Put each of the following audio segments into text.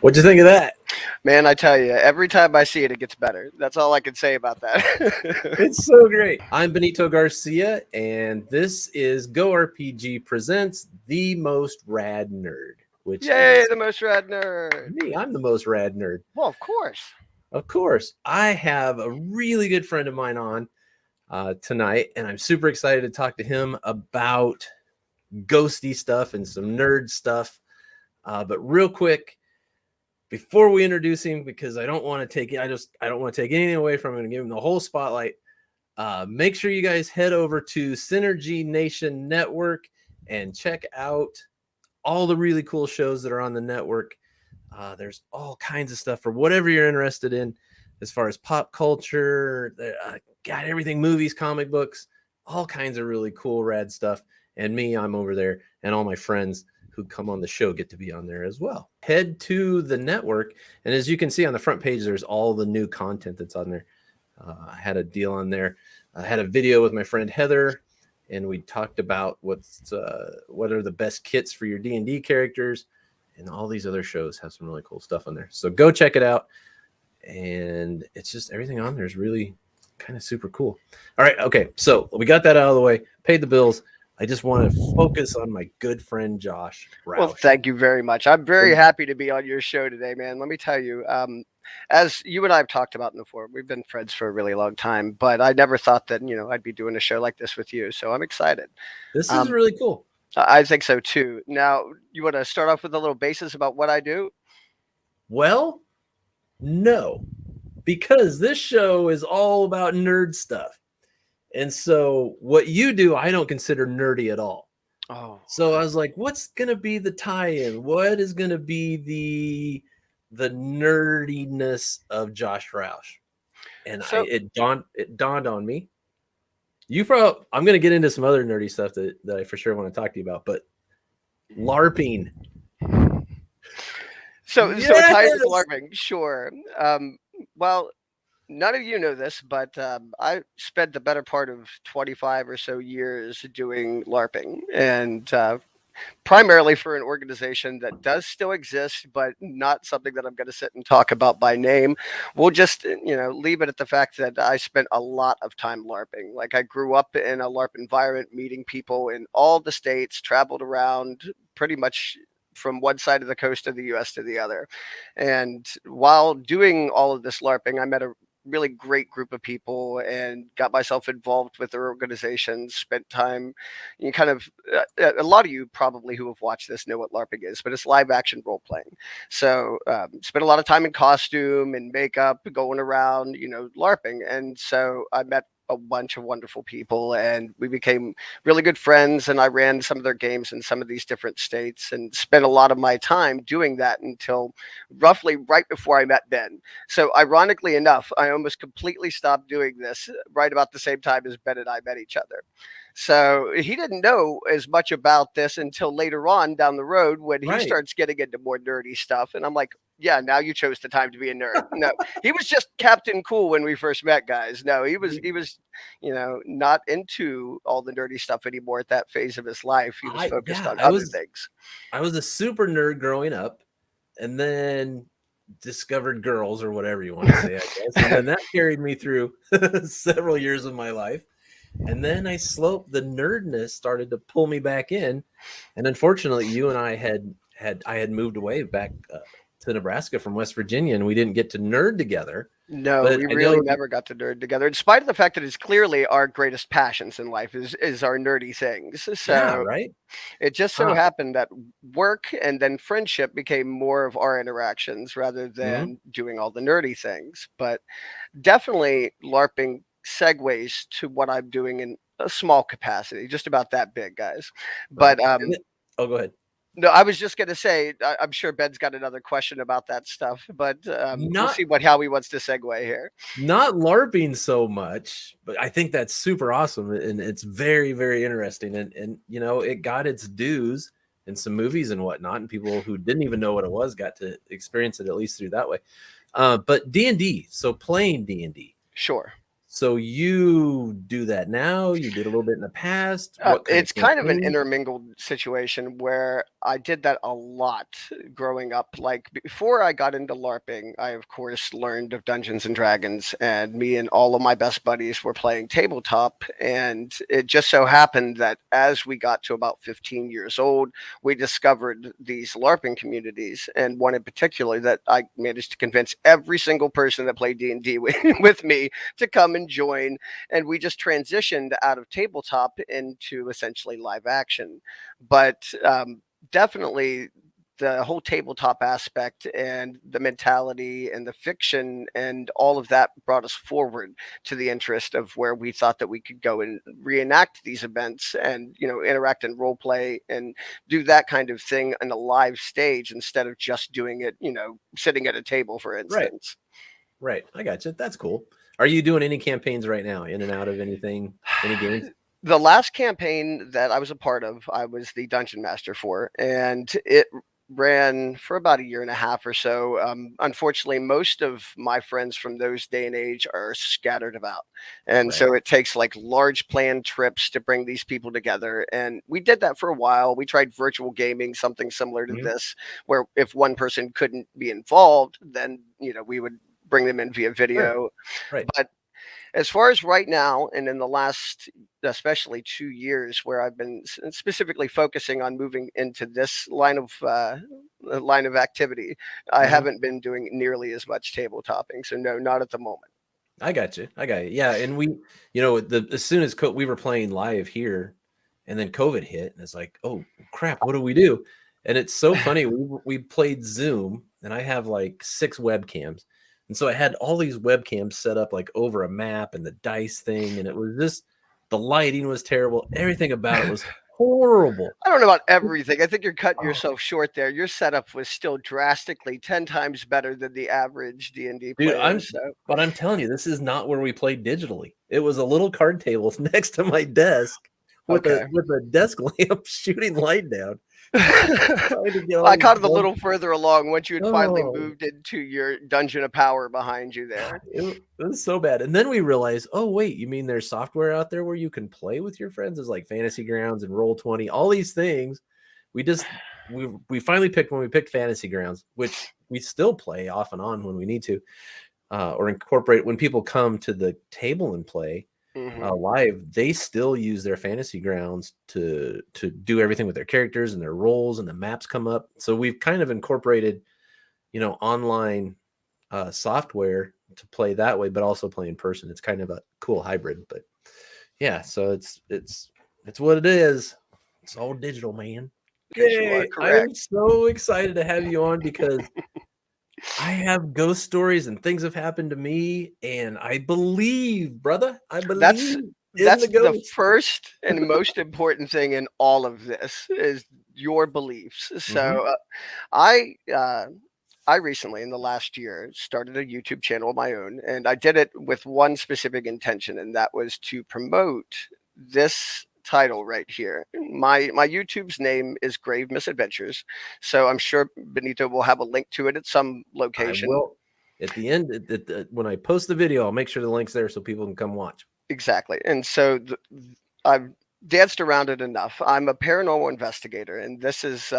What'd you think of that? Man, I tell you, every time I see it, it gets better. That's all I can say about that. It's so great. I'm Benito Garcia, and this is Go RPG Presents The Most Rad Nerd, which Yay, is the most rad nerd. me. I'm the most rad nerd. Well, of course. Of course, I have a really good friend of mine on tonight, and I'm super excited to talk to him about ghosty stuff and some nerd stuff. But real quick, before we introduce him, because I don't want to take anything away from him and give him the whole spotlight. Make sure you guys head over to Synergy Nation Network and check out all the really cool shows that are on the network. There's all kinds of stuff for whatever you're interested in, as far as pop culture. Got everything, movies, comic books, all kinds of really cool, rad stuff. And me, I'm over there, and all my friends who come on the show get to be on there as well. Head to the network, and as you can see on the front page, there's all the new content that's on there. I had a deal on there. I had a video with my friend Heather, and we talked about what are the best kits for your D&D characters, and all these other shows have some really cool stuff on there. So go check it out. And it's just everything on there is really kind of super cool. All right. Okay. So we got that out of the way, paid the bills. I just want to focus on my good friend, Josh Roush. Well, thank you very much. I'm very happy to be on your show today, man. Let me tell you, as you and I have talked about before, we've been friends for a really long time, but I never thought that, I'd be doing a show like this with you. So I'm excited. This is really cool. I think so too. Now, you want to start off with a little basis about what I do? Well, no, because this show is all about nerd stuff. And so what you do, I don't consider nerdy at all. Oh. So I was like, what's going to be the tie-in? What is going to be the nerdiness of Josh Roush? And it dawned on me. I'm going to get into some other nerdy stuff that I for sure want to talk to you about, but LARPing. So tie into LARPing, sure. Well, none of you know this, but I spent the better part of 25 or so years doing LARPing, and primarily for an organization that does still exist, but not something that I'm going to sit and talk about by name. We'll just, leave it at the fact that I spent a lot of time LARPing. Like, I grew up in a LARP environment, meeting people in all the states, traveled around pretty much from one side of the coast of the U.S. to the other. And while doing all of this LARPing, I met a really great group of people and got myself involved with their organizations, spent time, a lot of you probably who have watched this know what LARPing is, but it's live action role playing. So spent a lot of time in costume and makeup going around, LARPing. And so I met a bunch of wonderful people, and we became really good friends, and I ran some of their games in some of these different states and spent a lot of my time doing that until roughly right before I met Ben. So ironically enough, I almost completely stopped doing this right about the same time as Ben and I met each other. So he didn't know as much about this until later on down the road when he starts getting into more nerdy stuff. And I'm like, yeah, now you chose the time to be a nerd. No, he was just Captain Cool when we first met, guys. No, he was, not into all the nerdy stuff anymore at that phase of his life. He was focused on other things. I was a super nerd growing up, and then discovered girls, or whatever you want to say, I guess. And then that carried me through several years of my life. And then the nerdness started to pull me back in. And unfortunately, you and I had moved away back to Nebraska from West Virginia, and we didn't get to nerd together. No, we really never got to nerd together, in spite of the fact that it's clearly our greatest passions in life is our nerdy things. So it just so happened that work and then friendship became more of our interactions rather than doing all the nerdy things. But definitely LARPing segues to what I'm doing in a small capacity, just about that big, guys. But go ahead. No, I was just going to say, I'm sure Ben's got another question about that stuff, but we'll see how he wants to segue here. Not LARPing so much, but I think that's super awesome, and it's very, very interesting. And it got its dues in some movies and whatnot, and people who didn't even know what it was got to experience it at least through that way. But D&D, so playing D&D. Sure. So you do that now? You did a little bit in the past? What kind of It's kind of an campaign? intermingled situation where I did that a lot growing up. Like before I got into LARPing, I of course learned of Dungeons and Dragons, and me and all of my best buddies were playing tabletop. And it just so happened that as we got to about 15 years old, we discovered these LARPing communities, and one in particular that I managed to convince every single person that played D&D with me to come and join, and we just transitioned out of tabletop into essentially live action. But definitely the whole tabletop aspect and the mentality and the fiction and all of that brought us forward to the interest of where we thought that we could go and reenact these events and interact and role play and do that kind of thing on a live stage instead of just doing it sitting at a table, for Right. instance. Right. I got you. That's cool. Are you doing any campaigns right now? In and out of anything? Any games? The last campaign that I was a part of, I was the dungeon master for, and it ran for about a year and a half or so. Unfortunately, most of my friends from those day and age are scattered about, and Right. so it takes like large planned trips to bring these people together. And we did that for a while. We tried virtual gaming, something similar to Mhm. this, where if one person couldn't be involved, then we would bring them in via Sure. video. Right. But as far as right now, and in the last especially 2 years, where I've been specifically focusing on moving into this line of activity, I Mhm. haven't been doing nearly as much tabletopping. So no, not at the moment. I got you. I got you. Yeah, and we, as soon as we were playing live here, and then COVID hit, and it's like, oh crap, what do we do? And it's so funny. We played Zoom, and I have like 6 webcams, and so I had all these webcams set up like over a map and the dice thing, and it was just the lighting was terrible. Everything about it was horrible. I don't know about everything. I think you're cutting Oh, yourself short there. Your setup was still drastically 10 times better than the average D&D dude, player. So but I'm telling you, this is not where we played digitally. It was a little card table next to my desk with a okay. desk lamp shooting light down, trying to get all I these caught it a little further along once you had finally oh, moved into your dungeon of power behind you there. it was so bad. And then we realized, oh wait, you mean there's software out there where you can play with your friends? There's like Fantasy Grounds and Roll20, all these things. We just we finally picked when we picked Fantasy Grounds, which we still play off and on when we need to, or incorporate when people come to the table and play Hmm. live. They still use their Fantasy Grounds to do everything with their characters and their roles, and the maps come up. So we've kind of incorporated, online software to play that way, but also play in person. It's kind of a cool hybrid. But yeah, so it's what it is. It's all digital, man. Because you are Yay! I am correct. so excited to have you on because I have ghost stories and things have happened to me, and I believe, brother, I That's believe in the that's the ghost. first and most important thing in all of this is your beliefs. Hmm. So I uh, I recently, in the last year, started a YouTube channel of my own, and I did it with one specific intention, and that was to promote this title right here. My YouTube's name is Grave Misadventures, so I'm sure Benito will have a link to it at some I location. will at the end when I post the video, I'll make sure the link's there so people can come watch. Exactly. And so I've danced around it enough. I'm a paranormal investigator, and this is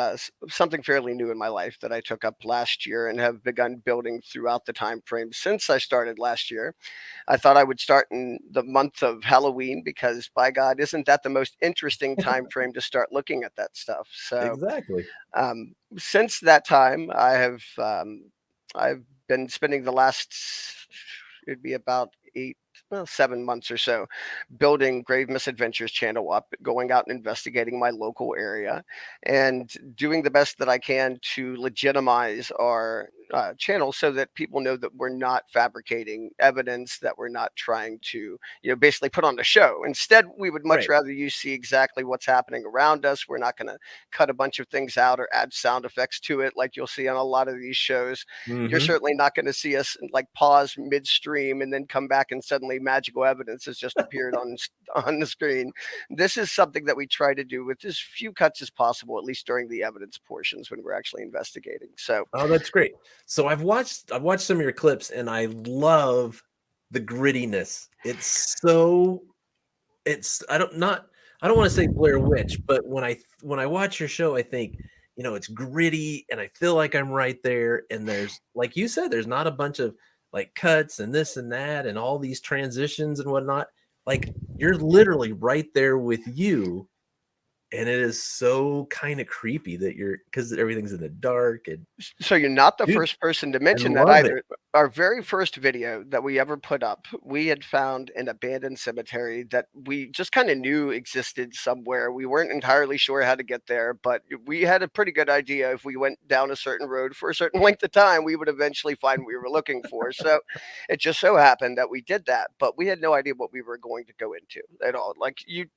something fairly new in my life that I took up last year and have begun building throughout the time frame since I started last year. I thought I would start in the month of Halloween because, by God, isn't that the most interesting time frame to start looking at that stuff? So Exactly. since that time, I've been spending the last it'd be about 7 months or so building Grave Misadventures channel up, going out and investigating my local area, and doing the best that I can to legitimize our channel so that people know that we're not fabricating evidence, that we're not trying to, basically put on a show. Instead, we would much Right. rather you see exactly what's happening around us. We're not going to cut a bunch of things out or add sound effects to it like you'll see on a lot of these shows. You're Hmm. certainly not going to see us like pause midstream and then come back and suddenly magical evidence has just appeared on the screen. This is something that we try to do with as few cuts as possible, at least during the evidence portions when we're actually investigating. So Oh, that's great. So I've watched some of your clips, and I love the grittiness. I don't want to say Blair Witch, but when I watch your show, I think, it's gritty and I feel like I'm right there. And there's, like you said, there's not a bunch of like cuts and this and that and all these transitions and whatnot. Like you're literally right there with you. And it is so kind of creepy that because everything's in the dark and So you're not the dude, first person to I mention that love it. either. Our very first video that we ever put up, we had found an abandoned cemetery that we just kind of knew existed somewhere. We weren't entirely sure how to get there, but we had a pretty good idea if we went down a certain road for a certain length of time, we would eventually find what we were looking for. So it just so happened that we did that, but we had no idea what we were going to go into at all. Like you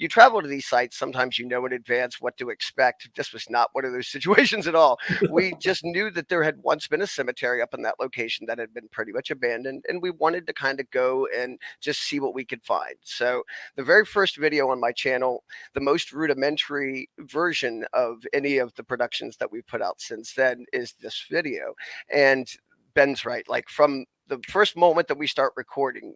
travel to these sites, sometimes you know in advance what to expect. This was not one of those situations at all. We just knew that there had once been a cemetery up in that location that had been pretty much abandoned, and we wanted to kind of go and just see what we could find. So the very first video on my channel, the most rudimentary version of any of the productions that we put out since then, is this video. And Ben's right. Like from the first moment that we start recording,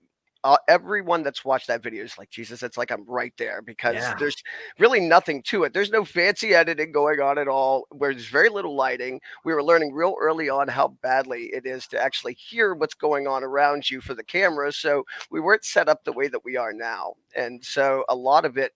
everyone that's watched that video is like, Jesus, it's like I'm right there, because Yeah. there's really nothing to it. There's no fancy editing going on at all, where there's very little lighting. We were learning real early on how badly it is to actually hear what's going on around you for the camera. So we weren't set up the way that we are now. And so a lot of it,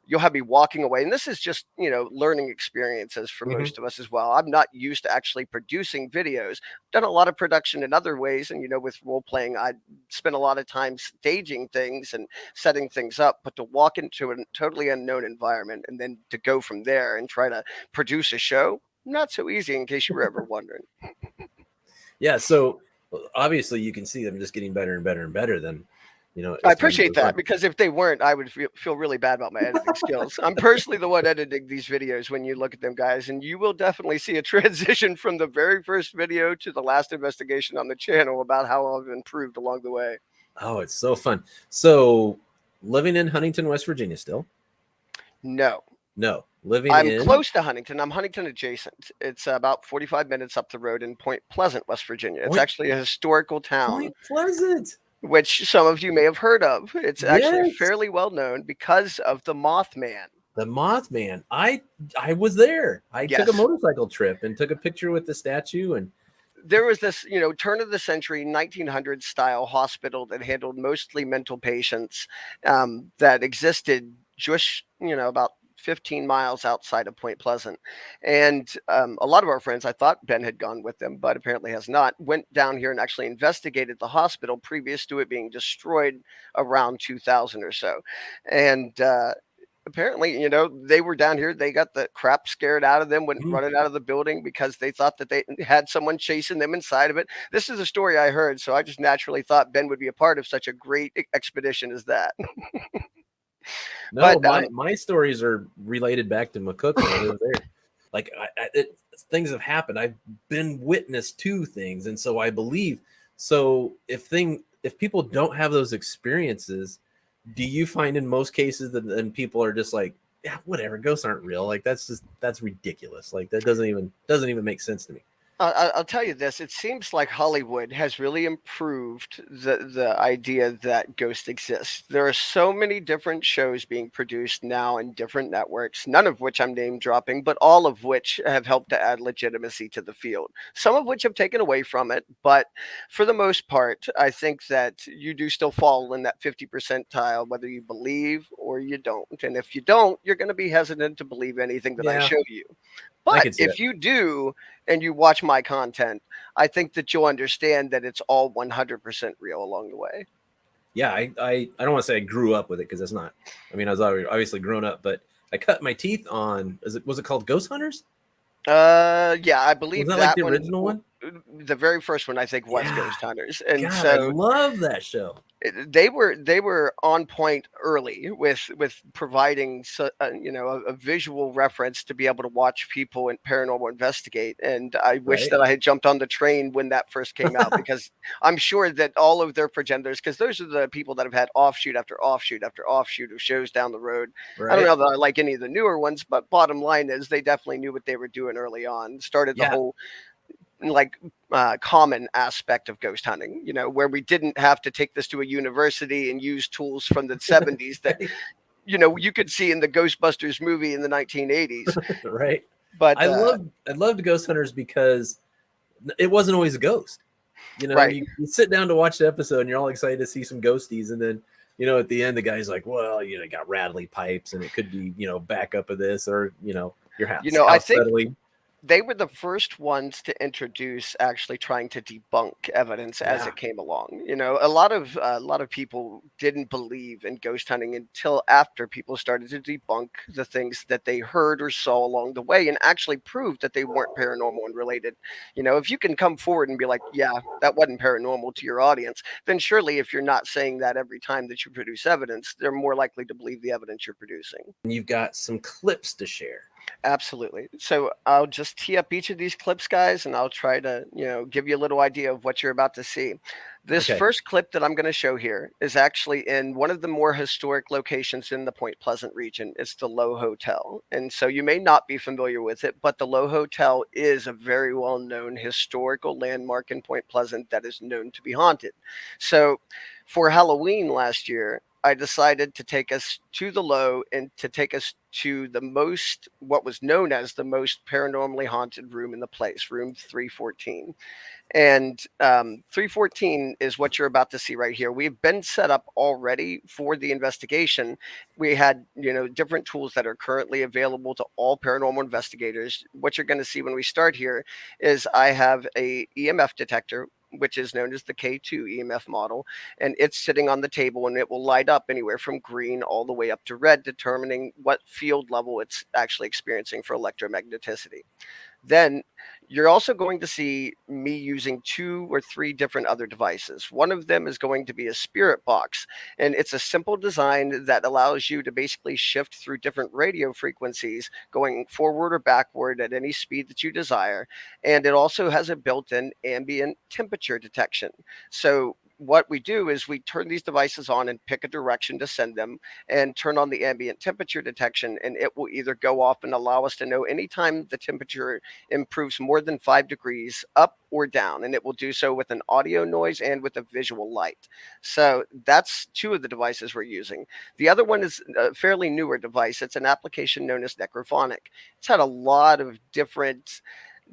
you'll have me walking away. And this is just, learning experiences for Mhm. most of us as well. I'm not used to actually producing videos. Done a lot of production in other ways. And, with role playing, I spend a lot of time staging things and setting things up. But to walk into a totally unknown environment and then to go from there and try to produce a show, not so easy, in case you were ever wondering. Yeah, so obviously you can see them just getting better and better and better than, I as time appreciate goes on. that, because if they weren't, I would feel really bad about my editing skills. I'm personally the one editing these videos when you look at them, guys, and you will definitely see a transition from the very first video to the last investigation on the channel about how I've improved along the way. Oh, it's so fun. So, living in Huntington, West Virginia still? No, No. Living I'm in close to Huntington. I'm Huntington adjacent. It's about 45 minutes up the road in Point Pleasant, West Virginia. It's Point actually a historical town, Point Pleasant. which some of you may have heard of. It's actually Yes. fairly well known because of the Mothman. The Mothman. I was there. I took a Yes. motorcycle trip and took a picture with the statue and There was this, turn of the century 1900s style hospital that handled mostly mental patients, that existed just, about 15 miles outside of Point Pleasant. And a lot of our friends, I thought Ben had gone with them, but apparently has not, went down here and actually investigated the hospital previous to it being destroyed around 2000 or so. And apparently, they were down here. They got the crap scared out of them, went mm, running out of the building because they thought that they had someone chasing them inside of it. This is a story I heard, so I just naturally thought Ben would be a part of such a great expedition as that. no, But my stories are related back to McCook when I was there. Like things have happened. I've been witness to things, and so I believe. So if people don't have those experiences, do you find in most cases that then people are just like, yeah, whatever, ghosts aren't real? Like that's ridiculous. Like that doesn't even make sense to me. I'll tell you this: it seems like Hollywood has really improved the idea that ghosts exist. There are so many different shows being produced now in different networks, none of which I'm name dropping, but all of which have helped to add legitimacy to the field. Some of which have taken away from it, but for the most part, I think that you do still fall in that 50 percentile, whether you believe or you don't. And if you don't, you're going to be hesitant to believe anything that I Yeah, show you. I But can see that. if you do, and you watch my content, I think that you'll understand that it's all 100% real along the way. Yeah, I don't want to say I grew up with it because that's not. I mean, I was obviously grown up, but I cut my teeth on. Was it called Ghost Hunters? Yeah, I Was believe that like that the one, original one? the very first one, I think was Yeah. Ghost Hunters, and God, I so love that show. they were on point early with providing a visual reference to be able to watch people in paranormal investigate. And I wish Right? that I had jumped on the train when that first came out, because I'm sure that all of their progenitors, because those are the people that have had offshoot after offshoot after offshoot of shows down the road. I don't Right? know that I like any of the newer ones, but bottom line is they definitely knew what they were doing early on. Started the Yeah. whole common aspect of ghost hunting, where we didn't have to take this to a university and use tools from the 70s that, you could see in the Ghostbusters movie in the 1980s. Right. But I loved Ghost Hunters because it wasn't always a ghost. right. You sit down to watch the episode and you're all excited to see some ghosties, and then at the end the guy's like, well, got rattly pipes and it could be backup of this, or your house, I think settling. they were the first ones to introduce actually trying to debunk evidence as Yeah. it came along. A lot of people didn't believe in ghost hunting until after people started to debunk the things that they heard or saw along the way and actually proved that they weren't paranormal and related. If you can come forward and be like, yeah, that wasn't paranormal to your audience, then surely if you're not saying that every time that you produce evidence, they're more likely to believe the evidence you're producing. And you've got some clips to share. Absolutely. So I'll just tee up each of these clips, guys, and I'll try to, give you a little idea of what you're about to see. This Okay. first clip that I'm going to show here is actually in one of the more historic locations in the Point Pleasant region. It's the Low Hotel. And so you may not be familiar with it, but the Low Hotel is a very well-known historical landmark in Point Pleasant that is known to be haunted. So for Halloween last year, I decided to take us to the Low and to take us to what was known as the most paranormally haunted room in the place, room 314. And 314 is what you're about to see right here. We've been set up already for the investigation. We had, different tools that are currently available to all paranormal investigators. What you're going to see when we start here is I have a EMF detector, which is known as the K2 EMF model, and it's sitting on the table, and it will light up anywhere from green all the way up to red, determining what field level it's actually experiencing for electromagneticity. Then you're also going to see me using 2 or 3 different other devices. One of them is going to be a spirit box, and it's a simple design that allows you to basically shift through different radio frequencies, going forward or backward at any speed that you desire. And it also has a built-in ambient temperature detection. So what we do is we turn these devices on and pick a direction to send them and turn on the ambient temperature detection, and it will either go off and allow us to know anytime the temperature improves more than 5 degrees up or down, and it will do so with an audio noise and with a visual light. So that's 2 of the devices we're using. The other one is a fairly newer device. It's an application known as Necrophonic. It's had a lot of different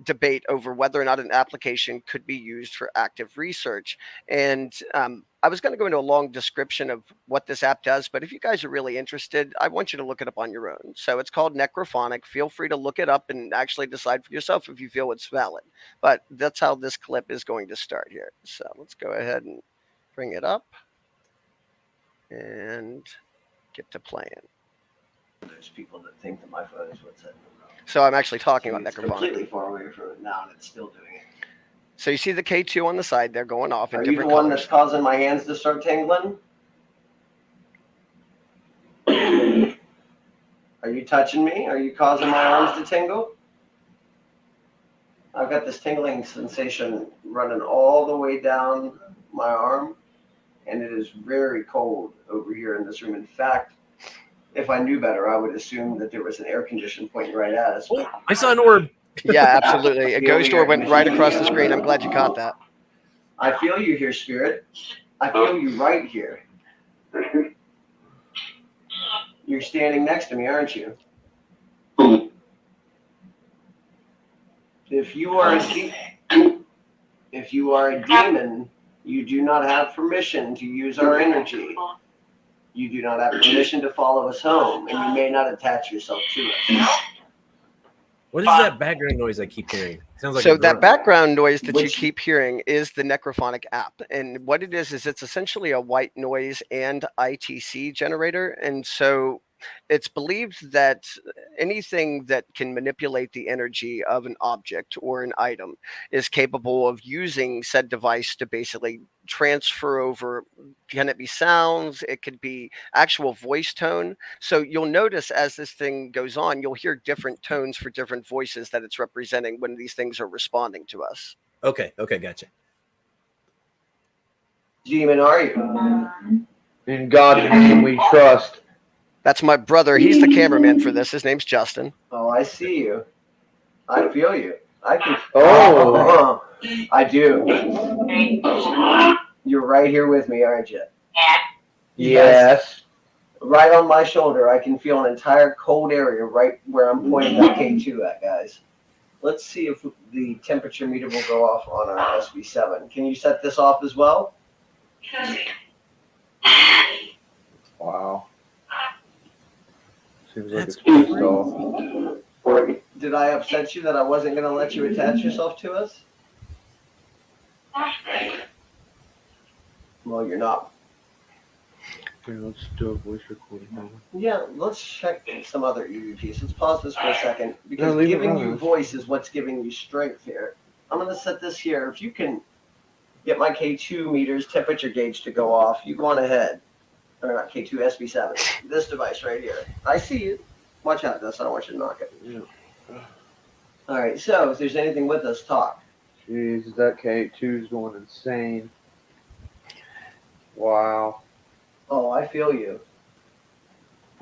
debate over whether or not an application could be used for active research. And I was going to go into a long description of what this app does, but if you guys are really interested, I want you to look it up on your own. So it's called Necrophonic. Feel free to look it up and actually decide for yourself if you feel it's valid. But that's how this clip is going to start here. So let's go ahead and bring it up and get to playing. There's people that think that my phone is what's happening. So I'm actually talking about It's Necrophonic. completely far away from it now, and it's still doing it. So you see the K2 on the side there going off in Are you different the one colors. that's causing my hands to start tingling? Are you touching me? Are you causing my arms to tingle? I've got this tingling sensation running all the way down my arm, and it is very cold over here in this room. In fact, if I knew better, I would assume that there was an air condition pointing right at us. Oh, I saw an orb. Yeah, absolutely. A ghost orb went right across the screen. I'm glad you caught that. I feel you here, Spirit. I feel you right here. You're standing next to me, aren't you? If you are a demon, you do not have permission to use our energy. You do not have permission to follow us home, and you may not attach yourself to us. What is that background noise I keep hearing? Sounds like So a that grunt. background noise that you Which- keep hearing is the Necrophonic app. And what it is it's essentially a white noise and ITC generator. And so it's believed that anything that can manipulate the energy of an object or an item is capable of using said device to basically transfer over. Can it be sounds? It could be actual voice tone. So you'll notice as this thing goes on, you'll hear different tones for different voices that it's representing when these things are responding to us. Okay, gotcha. Demon, are you? In God can we trust. That's my brother. He's the cameraman for this. His name's Justin. Oh, I see you. I feel you. I can. Oh. I do. You're right here with me, aren't you? Yes. Right on my shoulder, I can feel an entire cold area right where I'm pointing that K2 at, guys. Let's see if the temperature meter will go off on our SB7. Can you set this off as well? Wow. Seems like That's it's pissed off. Did I upset you that I wasn't going to let you attach yourself to us? Well, you're not. Here, let's do a voice recording. Yeah, let's check some other EVPs. Let's pause this for a second because No, leave it giving you running. voice is what's giving you strength here. I'm going to set this here. If you can get my K2 meters temperature gauge to go off, you go on ahead. Or not K2, SB7. This device right here. I see you. Watch out, Dust. I don't want you to knock it. Yeah. All right, so if there's anything with us, talk. Jeez, that K2's going insane. Wow. Oh, I feel you.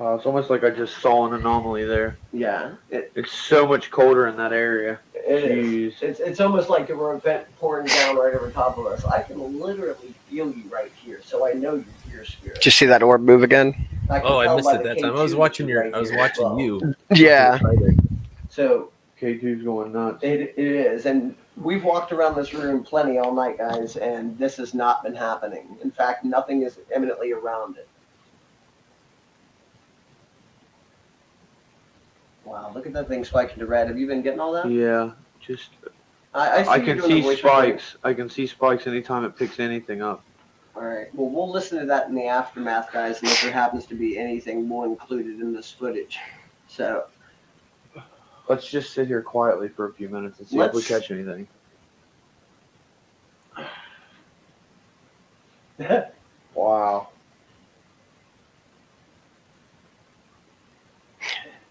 It's almost like I just saw an anomaly there. Yeah, It's so much colder in that area. it is. Jeez. It's almost like a vent pouring down right over top of us. I can literally feel you right here, so I know you're here, Spirit. Did you see that orb move again? I can I tell missed by it the that time. I K2 was watching that you're right here as well. you. Yeah. So K2's going nuts. it is, and we've walked around this room plenty all night, guys, and this has not been happening. In fact, nothing is imminently around it. Wow, look at that thing spiking to red. Have you been getting all that? Yeah, just I I you can doing the see voice recording. spikes. I can see spikes anytime it picks anything up. All right. Well, we'll listen to that in the aftermath, guys, and if there happens to be anything, we'll include it in this footage. So Let's just sit here quietly for a few minutes and see if we catch anything. Wow.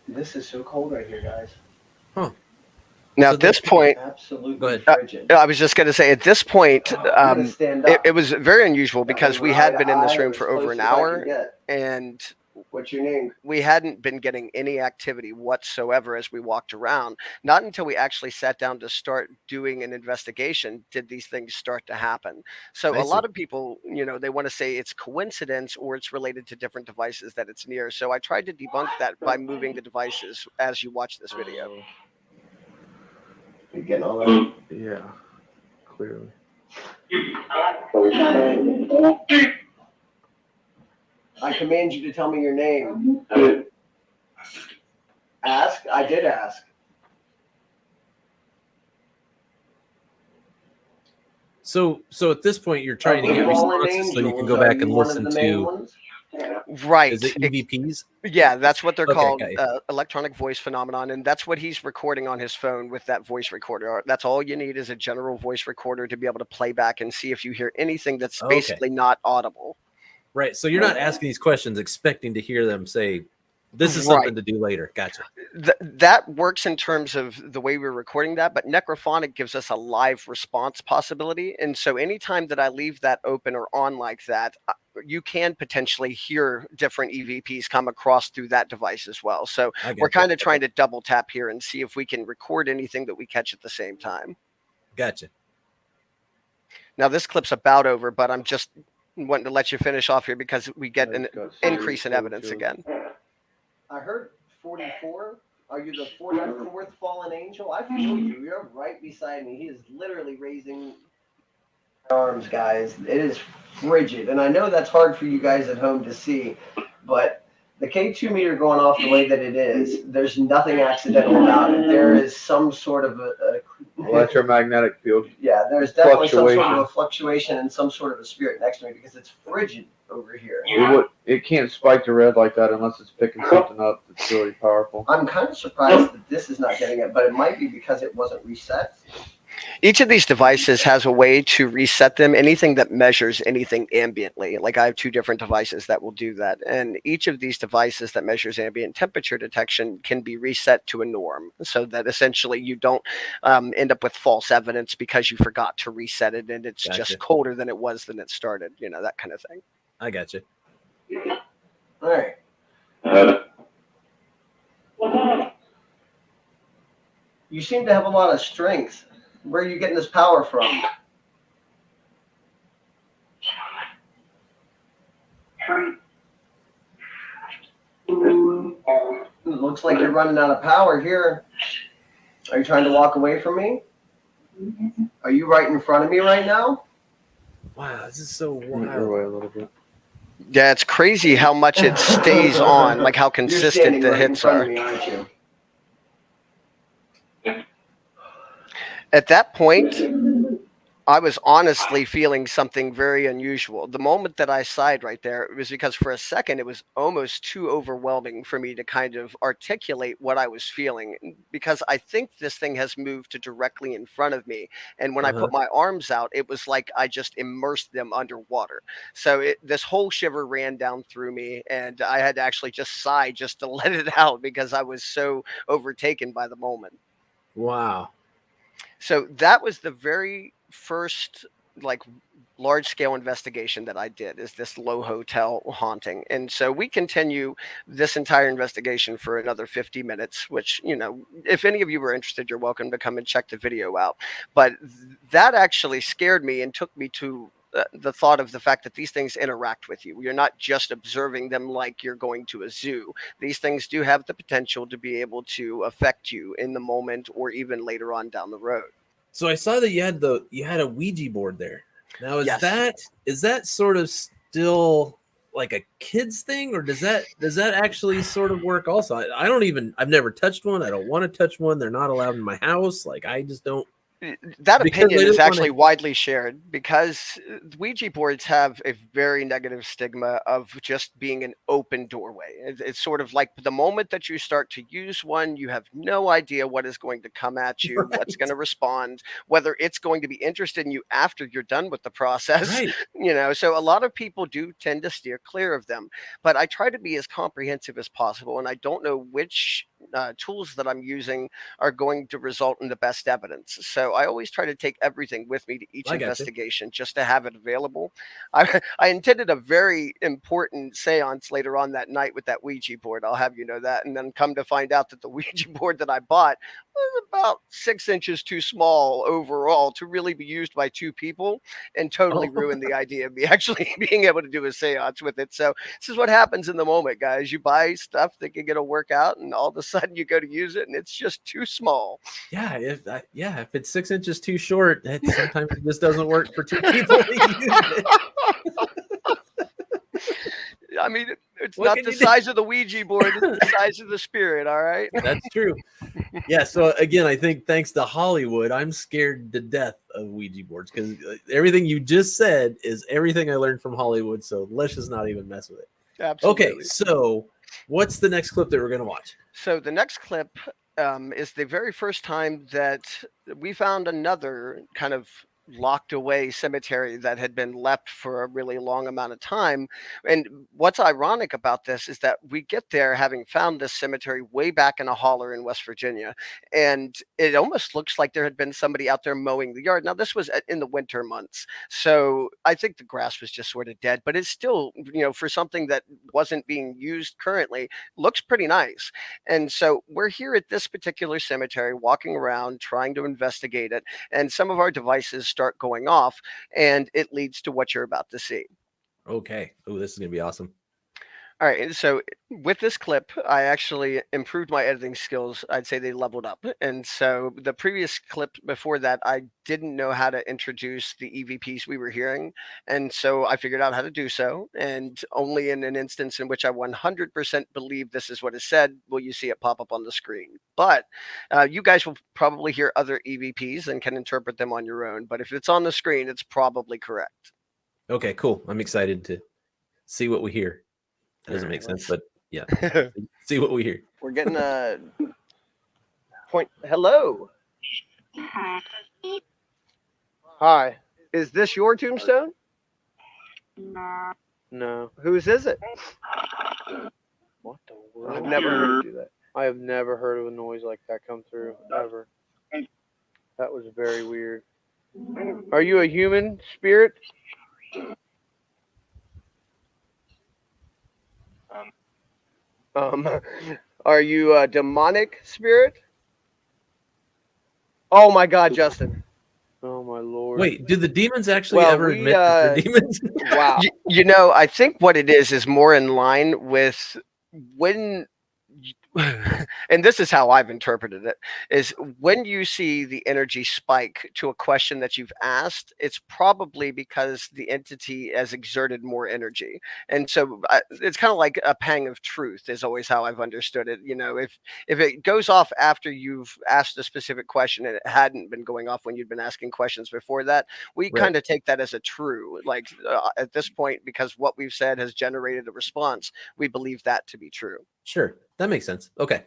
this is so cold right here, guys. Now, So at this point, Absolutely Go ahead. frigid. I was just going to say, at this point, I'm gonna stand up. it was very unusual because That we way had we're been in eye this to room eye for or as over an close as I can hour, get. and What's your name? we hadn't been getting any activity whatsoever as we walked around. Not until we actually sat down to start doing an investigation did these things start to happen. So I a lot see. of people, they want to say it's coincidence or it's related to different devices that it's near. So I tried to debunk that by moving the devices as you watch this video. You getting all that? Yeah, clearly. I command you to tell me your name. Ask? I did ask. So at this point, you're trying to get Fallen responses so you can Angels, go are back and you one of listen the main to. ones? Right. Is it EVPs? Yeah, that's what they're Okay, called, got you. electronic voice phenomenon, and that's what he's recording on his phone with that voice recorder. That's all you need is a general voice recorder to be able to play back and see if you hear anything that's Okay. basically not audible. Right. So you're not asking these questions expecting to hear them say, "This is Right. something to do later." Gotcha. That works in terms of the way we're recording that, but Necrophonic gives us a live response possibility, and so anytime that I leave that open or on like that, you can potentially hear different EVPs come across through that device as well. So I we're gotcha. kind of trying to double tap here and see if we can record anything that we catch at the same time. Gotcha. Now this clip's about over, but I'm just wanting to let you finish off here because we get an increase in evidence again. I heard 44. Are you the 44th fallen angel? I feel you. You're right beside me. He is literally raising arms, guys. It is frigid. And I know that's hard for you guys at home to see, but the K2 meter going off the way that it is, there's nothing accidental about it. There is some sort of a Electromagnetic field. yeah, there's definitely some sort of a fluctuation and some sort of a spirit next to me because it's frigid over here. It can't spike to red like that unless it's picking something up that's really powerful. I'm kind of surprised that this is not getting it, but it might be because it wasn't reset. Each of these devices has a way to reset them. Anything that measures anything ambiently, like I have two different devices that will do that. And each of these devices that measures ambient temperature detection can be reset to a norm so that essentially you don't end up with false evidence because you forgot to reset it and it's just colder than it was than it started, that kind of thing. I got you. All right. You You seem to have a lot of strength. Where are you getting this power from? It looks like you're running out of power here. Are you trying to walk away from me? Are you right in front of me right now? Wow, this is so Move your way a wild. little bit. Yeah, it's crazy how much it stays on, like how You're consistent standing the right in hits front are. of me, aren't you? At that point, I was honestly feeling something very unusual. The moment that I sighed right there, it was because for a second it was almost too overwhelming for me to kind of articulate what I was feeling, because I think this thing has moved to directly in front of me. And when I Uh-huh. put my arms out, it was like I just immersed them underwater. So this whole shiver ran down through me, and I had to actually just sigh just to let it out because I was so overtaken by the moment. Wow. So that was the very first like large scale investigation that I did, is this low hotel haunting. And so we continue this entire investigation for another 50 minutes, which, if any of you were interested, you're welcome to come and check the video out. But that actually scared me and took me to the thought of the fact that these things interact with you. You're not just observing them like you're going to a zoo. These things do have the potential to be able to affect you in the moment or even later on down the road. So I saw that you had a Ouija board there. Now Yes. is that sort of still like a kid's thing, or does that actually sort of work also? I've never touched one. I don't want to touch one. They're not allowed in my house. Like I just don't, That because opinion I is didn't want actually to. widely shared, because Ouija boards have a very negative stigma of just being an open doorway. It's sort of like the moment that you start to use one, you have no idea what is going to come at you, what's going to respond, whether it's going to be interested in you after you're done with the process. Right. So a lot of people do tend to steer clear of them. But I try to be as comprehensive as possible, and I don't know which tools that I'm using are going to result in the best evidence. So I always try to take everything with me to each I got you. investigation just to have it available. I intended a very important seance later on that night with that Ouija board. I'll have you know that. And then come to find out that the Ouija board that I bought was about 6 inches too small overall to really be used by two people, and totally Oh, ruined the idea of me actually being able to do a seance with it. So this is what happens in the moment, guys. You buy stuff thinking it'll work out, and all of a sudden you go to use it and it's just too small. yeah. If it's 6 inches too short, sometimes it just doesn't work for two people to use it. I mean, it's What not can the you do? size of the Ouija board, it's the size of the spirit, all right? That's true. Yeah. So again, I think thanks to Hollywood, I'm scared to death of Ouija boards, because everything you just said is everything I learned from Hollywood. So let's just not even mess with it. Absolutely. Okay. So what's the next clip that we're going to watch? So the next clip is the very first time that we found another kind of locked away cemetery that had been left for a really long amount of time. And what's ironic about this is that we get there having found this cemetery way back in a holler in West Virginia, and it almost looks like there had been somebody out there mowing the yard. Now this was in the winter months, so I think the grass was just sort of dead, but it's still, for something that wasn't being used currently, looks pretty nice. And so we're here at this particular cemetery, walking around, trying to investigate it, and some of our devices start going off, and it leads to what you're about to see. Okay. Oh, this is going to be awesome. All right, and so with this clip, I actually improved my editing skills. I'd say they leveled up. And so the previous clip before that, I didn't know how to introduce the EVPs we were hearing. And so I figured out how to do so. And only in an instance in which I 100% believe this is what is said will you see it pop up on the screen. But you guys will probably hear other EVPs and can interpret them on your own. But if it's on the screen, it's probably correct. Okay, cool. I'm excited to see what we hear. That doesn't make sense, but yeah. See what we hear. We're getting a point. Hello. Hi. Is this your tombstone? No. Whose is it? What the world? I've never heard it do that. I have never heard of a noise like that come through, ever. That was very weird. Are you a human spirit? Are you a demonic spirit? Oh my God, Justin. Oh my lord. Wait, do the demons actually Well, ever we, admit that they're demons? Wow. You know, I think what it is more in line with when, and this is how I've interpreted it, is when you see the energy spike to a question that you've asked, it's probably because the entity has exerted more energy. And so it's kind of like a pang of truth is always how I've understood it. You know, if it goes off after you've asked a specific question and it hadn't been going off when you'd been asking questions before that, we Right. kind of take that as a true, like at this point, because what we've said has generated a response, we believe that to be true. Sure, that makes sense. Okay.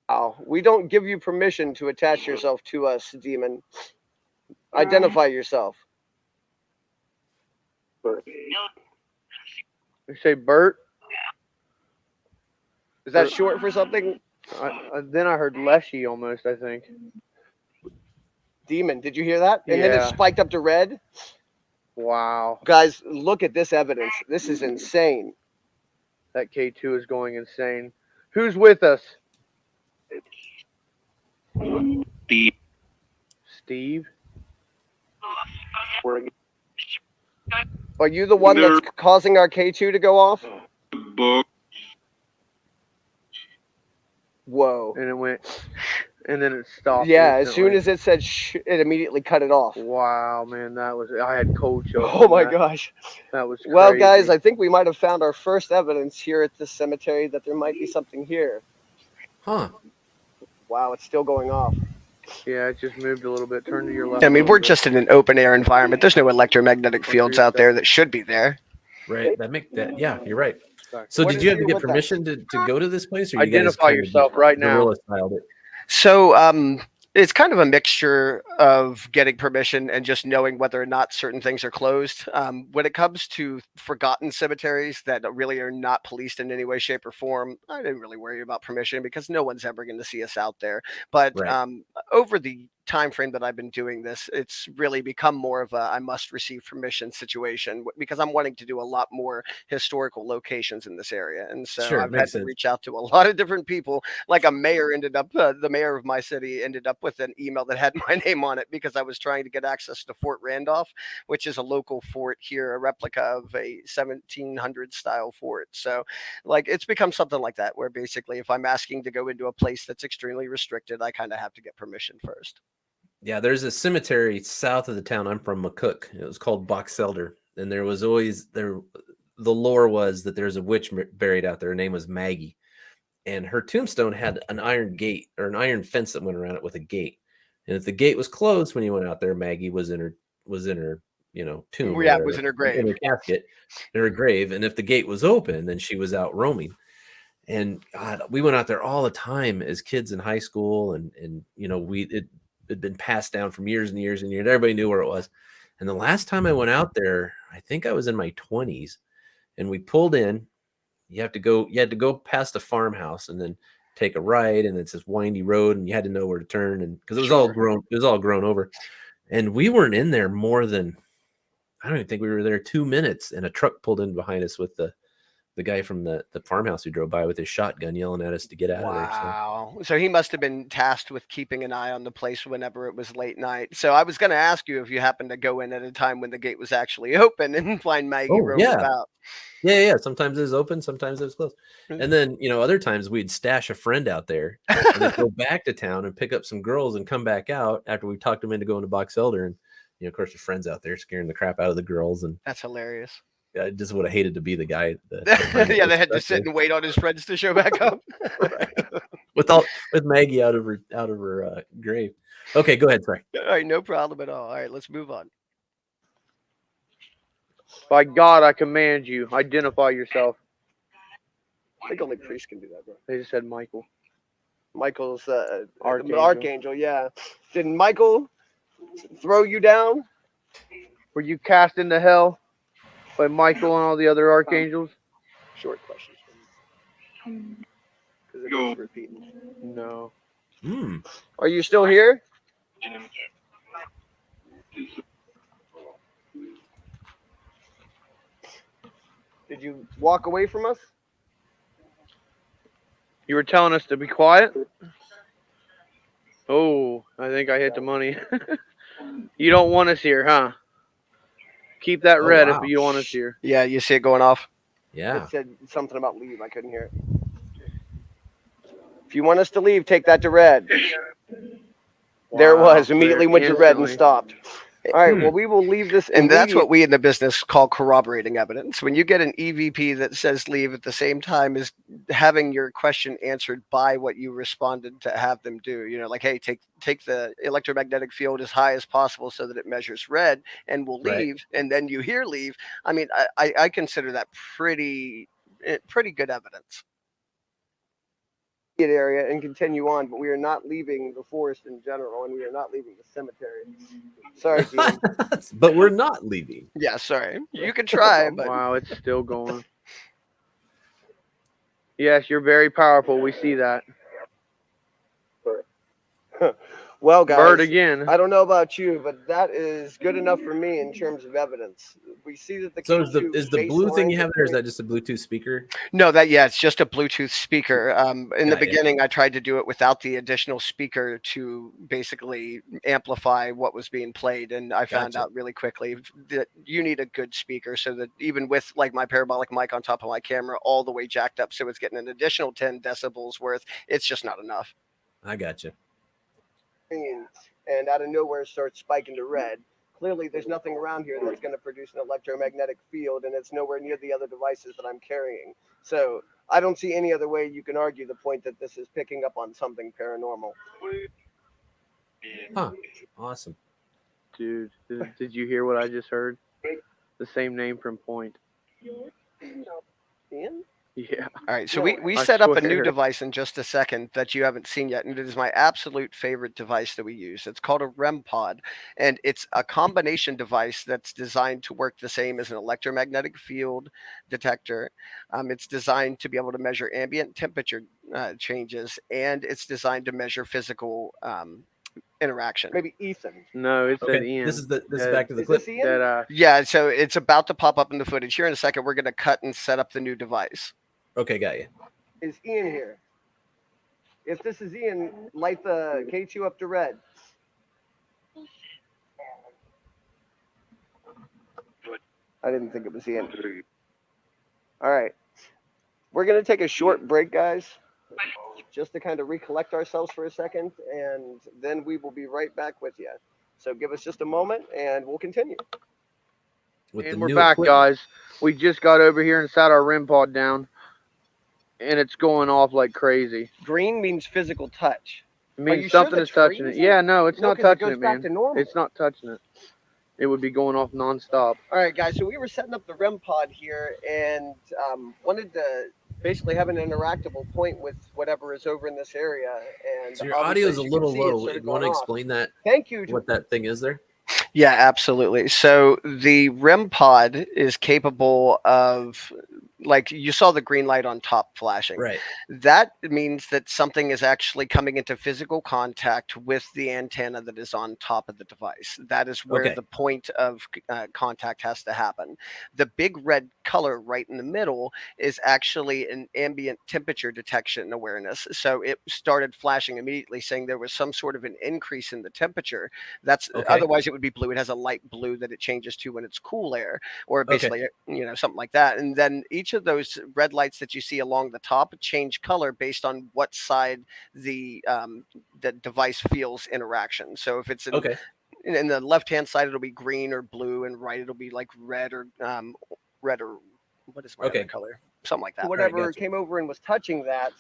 Oh, we don't give you permission to attach yourself to us, demon. Identify yourself. You say Bert? Is that short for something? Then I heard Leshy almost, I think. Demon, did you hear that? And then it Yeah. spiked up to red. Wow. Guys, look at this evidence. This is insane. That K2 is going insane. Who's with us? Steve? Are you the one that's causing our K2 to go off? Whoa. And it went, and then it stopped. Yeah, as instantly. soon as it said shh, it immediately cut it off. Wow, man, that was, I had cold chills. Oh my that. gosh. That was crazy. Well, guys, I think we might have found our first evidence here at this cemetery that there might be something here. Huh. Wow, it's still going off. Yeah, it just moved a little bit. Turn to your left. I mean, a we're little bit. just in an open air environment. There's no electromagnetic Or fields your out there side. that should be there. Right. That make that. Yeah, you're right. So What did is you have to here get with us? permission to go to this place, or you guys Identify kind of yourself just right now. guerrilla styled it? So it's kind of a mixture of getting permission and just knowing whether or not certain things are closed. When it comes to forgotten cemeteries that really are not policed in any way, shape, or form, I didn't really worry about permission because no one's ever going to see us out there. But Right. over the time frame that I've been doing this, it's really become more of a I must receive permission situation because I'm wanting to do a lot more historical locations in this area. And so Sure, I've had makes to sense. reach out to a lot of different people. Like a mayor ended up, the mayor of my city ended up with an email that had my name on it because I was trying to get access to Fort Randolph, which is a local fort here, a replica of a 1700 style fort. So, like, it's become something like that where basically, if I'm asking to go into a place that's extremely restricted, I kind of have to get permission first. Yeah, there's a cemetery south of the town I'm from, McCook. It was called Boxelder, and there was always there. The lore was that there's a witch buried out there. Her name was Maggie, and her tombstone had an iron gate or an iron fence that went around it with a gate. And if the gate was closed when you went out there, Maggie was in her tomb or Yeah, it was whatever, in her in grave. her casket, in her grave. And if the gate was open, then she was out roaming. And God, we went out there all the time as kids in high school, and it had been passed down from years and years and years. Everybody knew where it was. And the last time I went out there, I think I was in my 20s, and we pulled in. You had to go past a farmhouse and then take a right, and it's this windy road, and you had to know where to turn, and because it was all grown over. And we weren't in there more than, I don't even think we were there 2 minutes, and a truck pulled in behind us with the guy from the farmhouse who drove by with his shotgun yelling at us to get out of there. Wow. So he must have been tasked with keeping an eye on the place whenever it was late night. So I was going to ask you if you happened to go in at a time when the gate was actually open and find Maggie roaming about. Yeah. Sometimes it was open, sometimes it was closed. And then, other times we'd stash a friend out there and then go back to town and pick up some girls and come back out after we talked them into going to Box Elder. And, of course, your friend's out there scaring the crap out of the girls. And that's hilarious. I just would have hated to be the guy. Yeah, they had to sit and wait on his friends to show back up. with Maggie out of her grave. Okay, go ahead. Sorry. All right, no problem at all. All right, let's move on. By God, I command you, identify yourself. I think only priests can do that, bro. They just said Michael. Michael's Archangel. Yeah. Did Michael throw you down? Were you cast into hell by Michael and all the other archangels? Short questions. Because it was repeating. No. Are you still here? Did you walk away from us? You were telling us to be quiet? Oh, I think I hit the money. You don't want us here, huh? Keep that Oh, red wow. if you want us here. Yeah, you see it going off. Yeah. It said something about leave. I couldn't hear it. If you want us to leave, take that to red. There it was. Immediately went to red and Instantly. stopped. All right. Hmm. Well, we will leave this. And that's what we in the business call corroborating evidence. When you get an EVP that says leave at the same time as having your question answered by what you responded to have them do, you know, like, hey, take the electromagnetic field as high as possible so that it measures red and we'll Right. leave. And then you hear leave. I mean, I consider that pretty good evidence. Area and continue on, but we are not leaving the forest in general, and we are not leaving the cemetery. Sorry, Dean. But we're not leaving. Yeah, sorry. You can try, but Wow, it's still going. Yes, you're very powerful. We see that. well, guys, Bird again. I don't know about you, but that is good enough for me in terms of evidence. We see that the So K2 is the blue thing baseline you have there, is that just a Bluetooth speaker? No, it's just a Bluetooth speaker. In the Got ya. beginning, I tried to do it without the additional speaker to basically amplify what was being played, and I found Gotcha. out really quickly that you need a good speaker, so that even with like my parabolic mic on top of my camera, all the way jacked up, so it's getting an additional 10 decibels worth, it's just not enough. I got you. And out of nowhere starts spiking to red. Clearly, there's nothing around here that's going to produce an electromagnetic field, and it's nowhere near the other devices that I'm carrying. So I don't see any other way you can argue the point that this is picking up on something paranormal. Huh. Awesome. Dude, did you hear what I just heard? The same name from Point. Ian? Yeah. All right, so No, we I set up a new swear. device in just a second that you haven't seen yet, and it is my absolute favorite device that we use. It's called a REM pod, and it's a combination device that's designed to work the same as an electromagnetic field detector. It's designed to be able to measure ambient temperature changes, and it's designed to measure physical interaction. Maybe Ethan. No, it said Okay. Ian. This is Dead- back to the Is clip. this Ian? Dead Yeah, so it's about to pop up in the footage. Here in a second, we're going to cut and set up the new device. Okay, got you. Is Ian here? If this is Ian, light the K2 up to red. I didn't think it was Ian. All right. We're going to take a short break, guys, just to kind of recollect ourselves for a second, and then we will be right back with you. So give us just a moment, and we'll continue. With And the we're new back, equipment. guys. We just got over here and sat our REM pod down, and it's going off like crazy. Green means physical touch. It Are means you sure something the is touching trees it. Yeah, no, it's No, not 'cause it touching goes it, back man. to normal. It's not touching it. It would be going off nonstop. All right, guys. So we were setting up the REM pod here, and wanted to basically have an interactable point with whatever is over in this area. And So your obviously, audio as is a you can little see, it's low. sort You of want to going off. explain that? Thank you. What that thing is there? Yeah, absolutely. So the REM pod is capable of, like you saw the green light on top flashing. Right. That means that something is actually coming into physical contact with the antenna that is on top of the device. That is where Okay. the point of contact has to happen. The big red color right in the middle is actually an ambient temperature detection awareness. So it started flashing immediately, saying there was some sort of an increase in the temperature. That's Okay. otherwise it would be blue. It has a light blue that it changes to when it's cool air, or basically, something like that. And then each of those red lights that you see along the top change color based on what side the device feels interaction. So if it's in the left hand side, it'll be green or blue, and right it'll be like red or what is my other color? Something like that. All right, Whatever gotcha. came over and was touching that.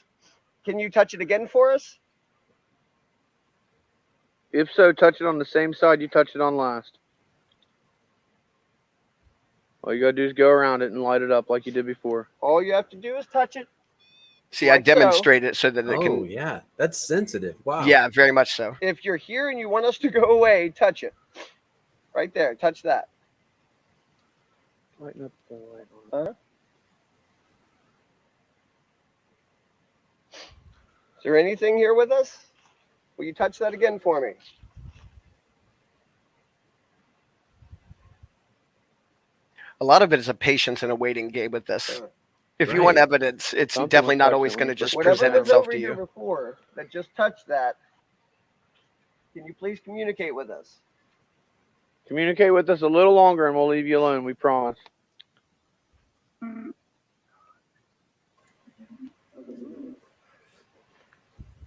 Can you touch it again for us? If so, touch it on the same side you touched it on last. All you gotta do is go around it and light it up like you did before. All you have to do is touch it. See, I demonstrate it so that it can. Oh, yeah. That's sensitive. Wow. Yeah, very much so. If you're here and you want us to go away, touch it. Right there. Touch that. Lighten up the light on. Is there anything here with us? Will you touch that again for me? A lot of it is a patience and a waiting game with this. If you want Right. evidence, it's Something definitely was not touching always it going to when just we present first itself got to it. you. Before that just touched that. Can you please communicate with us? Communicate with us a little longer and we'll leave you alone, we promise.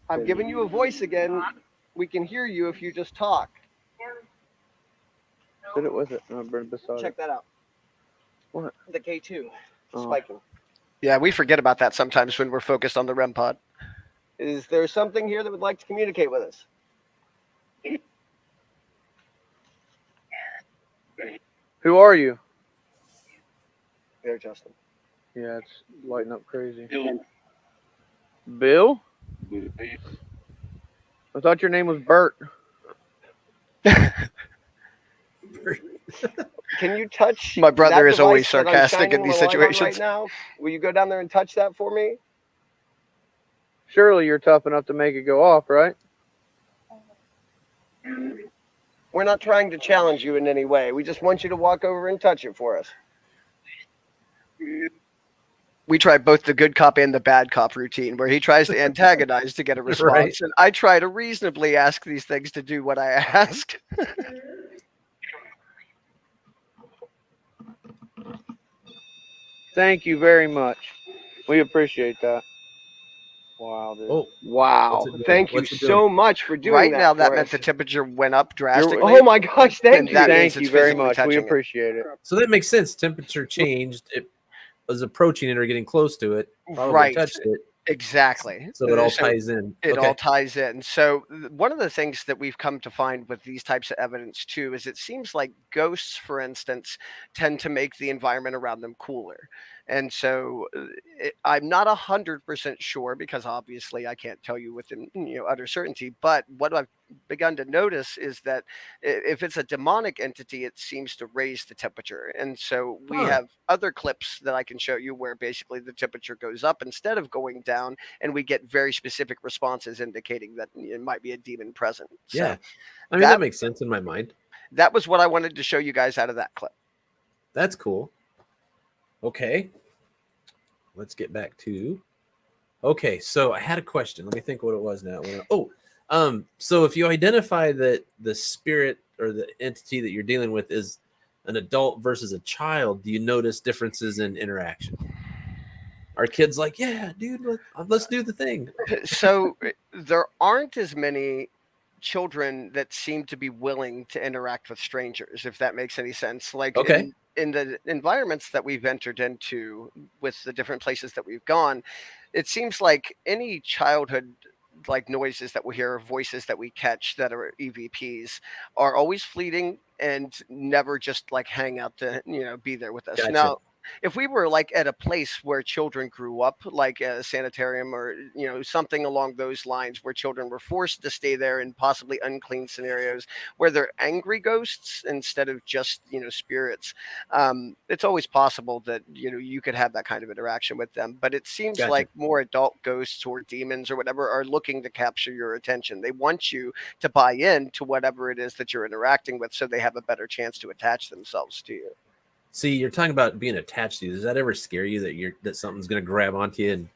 I'm giving you a voice again. We can hear you if you just talk. Sit it with it. Beside Check it. that out. What? The K2 Oh. spiking. Yeah, we forget about that sometimes when we're focused on the REM pod. Is there something here that would like to communicate with us? Who are you? There, Justin. Yeah, it's lighting up crazy. Bill? I thought your name was Bert. Can you touch? My brother that is always device that I'm sarcastic in shining these the light on situations. right now? Will you go down there and touch that for me? Surely you're tough enough to make it go off, right? We're not trying to challenge you in any way. We just want you to walk over and touch it for us. We try both the good cop and the bad cop routine, where he tries to antagonize to get a response, Right. and I try to reasonably ask these things to do what I ask. Thank you very much. We appreciate that. Wow, dude. Oh, Wow. What's it doing? Thank you What's it doing? so much for doing Right that. now, that for meant us. the temperature went up drastically. Oh my gosh, and thank you. that means Thank it's you very physically much. We touching it. appreciate it. So that makes sense. Temperature changed. It was approaching it or getting close to it. Probably Right. touched it. Exactly. So it all ties in. It Okay. all ties in. So one of the things that we've come to find with these types of evidence too is it seems like ghosts, for instance, tend to make the environment around them cooler. And so I'm not 100% sure because obviously I can't tell you with utter certainty. But what I've begun to notice is that if it's a demonic entity, it seems to raise the temperature. And so we Huh. have other clips that I can show you where basically the temperature goes up instead of going down, and we get very specific responses indicating that it might be a demon present. So Yeah. I mean, that makes sense in my mind. that was what I wanted to show you guys out of that clip. That's cool. Okay. Let's get back to. Okay, so I had a question. Let me think what it was now. So if you identify that the spirit or the entity that you're dealing with is an adult versus a child, do you notice differences in interaction? Are kids like, yeah, dude, let's do the thing? So there aren't as many children that seem to be willing to interact with strangers, if that makes any sense. Like Okay. in the environments that we've entered into with the different places that we've gone, it seems like any childhood like noises that we hear, voices that we catch that are EVPs are always fleeting and never just like hang out to be there with us. Gotcha. Now, if we were like at a place where children grew up, like a sanitarium or something along those lines, where children were forced to stay there in possibly unclean scenarios, where they're angry ghosts instead of just spirits, it's always possible that you could have that kind of interaction with them. But it seems Gotcha. like more adult ghosts or demons or whatever are looking to capture your attention. They want you to buy in to whatever it is that you're interacting with, so they have a better chance to attach themselves to you. See, you're talking about being attached to you. Does that ever scare you that something's gonna grab onto you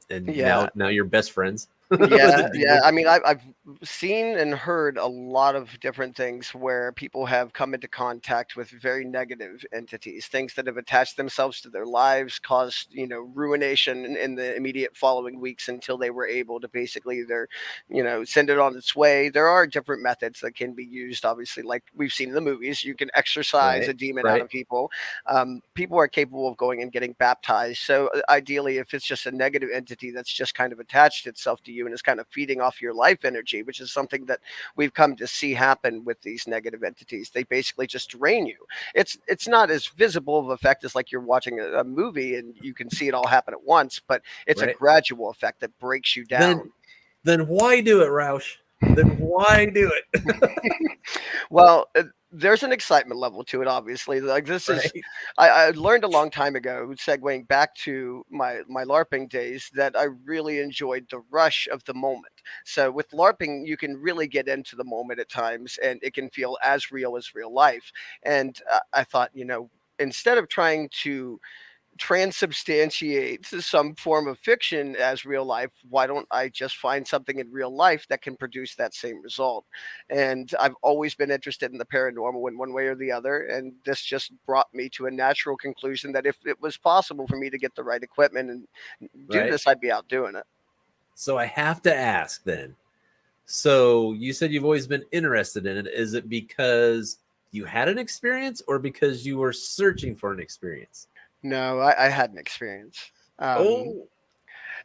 and Yeah. now you're best friends? Yeah. I mean, I've seen and heard a lot of different things where people have come into contact with very negative entities, things that have attached themselves to their lives, caused ruination in the immediate following weeks until they were able to basically either send it on its way. There are different methods that can be used, obviously, like we've seen in the movies. You can exorcise Right, a demon out of people. People are capable of going and getting baptized. So ideally, if it's just a negative entity that's just kind of attached itself to you and is kind of feeding off your life energy, which is something that we've come to see happen with these negative entities. They basically just drain you. It's not as visible of effect as like you're watching a movie and you can see it all happen at once, but it's a Right. gradual effect that breaks you down. Then why do it, Roush? Then why do it? Well, there's an excitement level to it, obviously. Like this is, Right. I learned a long time ago, segueing back to my LARPing days, that I really enjoyed the rush of the moment. So with LARPing, you can really get into the moment at times, and it can feel as real life. And I thought, instead of trying to transubstantiate some form of fiction as real life, why don't I just find something in real life that can produce that same result? And I've always been interested in the paranormal in one way or the other. And this just brought me to a natural conclusion that if it was possible for me to get the right equipment and do Right. this, I'd be out doing it. So I have to ask then. So you said you've always been interested in it. Is it because you had an experience or because you were searching for an experience? No, I had an experience. Oh,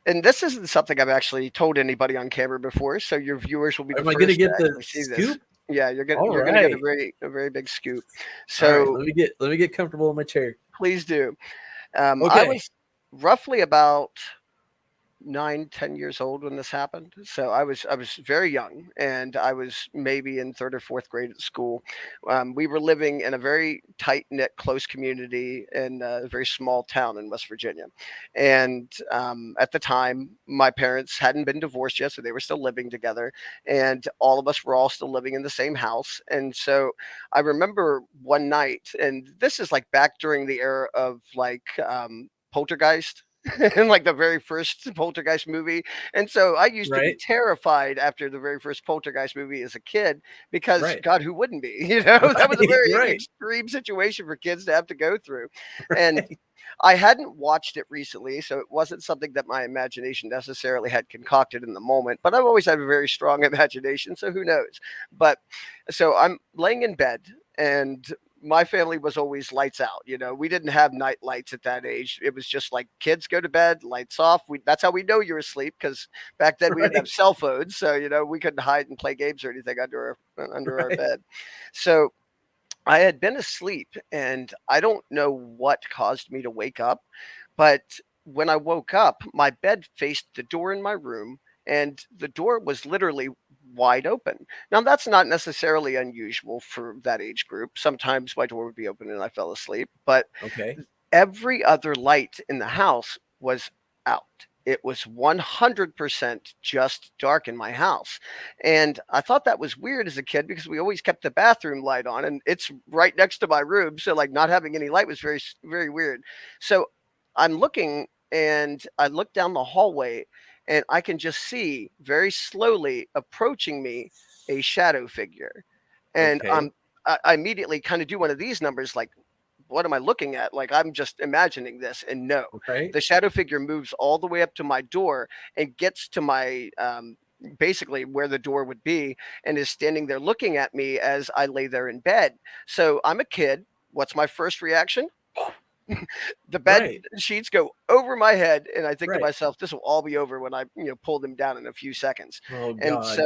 And this isn't something I've actually told anybody on camera before, so your viewers will be the am I going to first to get the actually see this. scoop? Yeah, you're gonna All get right. a very big scoop. All right. So Let me get comfortable in my chair. please do. I Okay. was roughly about 9, 10 years old when this happened. So I was very young, and I was maybe in third or fourth grade at school. We were living in a very tight knit, close community in a very small town in West Virginia, and at the time, my parents hadn't been divorced yet, so they were still living together, and all of us were all still living in the same house. And so I remember one night, and this is like back during the era of like Poltergeist. In like the very first Poltergeist movie. And so I used to be Right. terrified after the very first Poltergeist movie as a kid because Right. God, who wouldn't be? You know, that was a Right. very Right. extreme situation for kids to have to go through. And Right. I hadn't watched it recently, so it wasn't something that my imagination necessarily had concocted in the moment. But I've always had a very strong imagination, so who knows? But so I'm laying in bed, and my family was always lights out. You know, we didn't have night lights at that age. It was just like kids go to bed, lights off. That's how we know you're asleep because back then we didn't have Right. cell phones, so you know we couldn't hide and play games or anything under our Right. bed. So I had been asleep, and I don't know what caused me to wake up, but when I woke up, my bed faced the door in my room, and the door was literally wide open. Now, that's not necessarily unusual for that age group. Sometimes my door would be open and I fell asleep, but Okay. every other light in the house was out. It was 100% just dark in my house. And I thought that was weird as a kid because we always kept the bathroom light on and it's right next to my room. So, like, not having any light was very weird. So, I'm looking and I look down the hallway and I can just see very slowly approaching me a shadow figure. And Okay. I immediately kind of do one of these numbers like, what am I looking at? Like, I'm just imagining this. And no, Right. the shadow figure moves all the way up to my door and gets to my basically where the door would be and is standing there looking at me as I lay there in bed. So I'm a kid. What's my first reaction? The bed Right. sheets go over my head, and I think to Right. myself, this will all be over when I, pull them down in a few seconds. Oh And so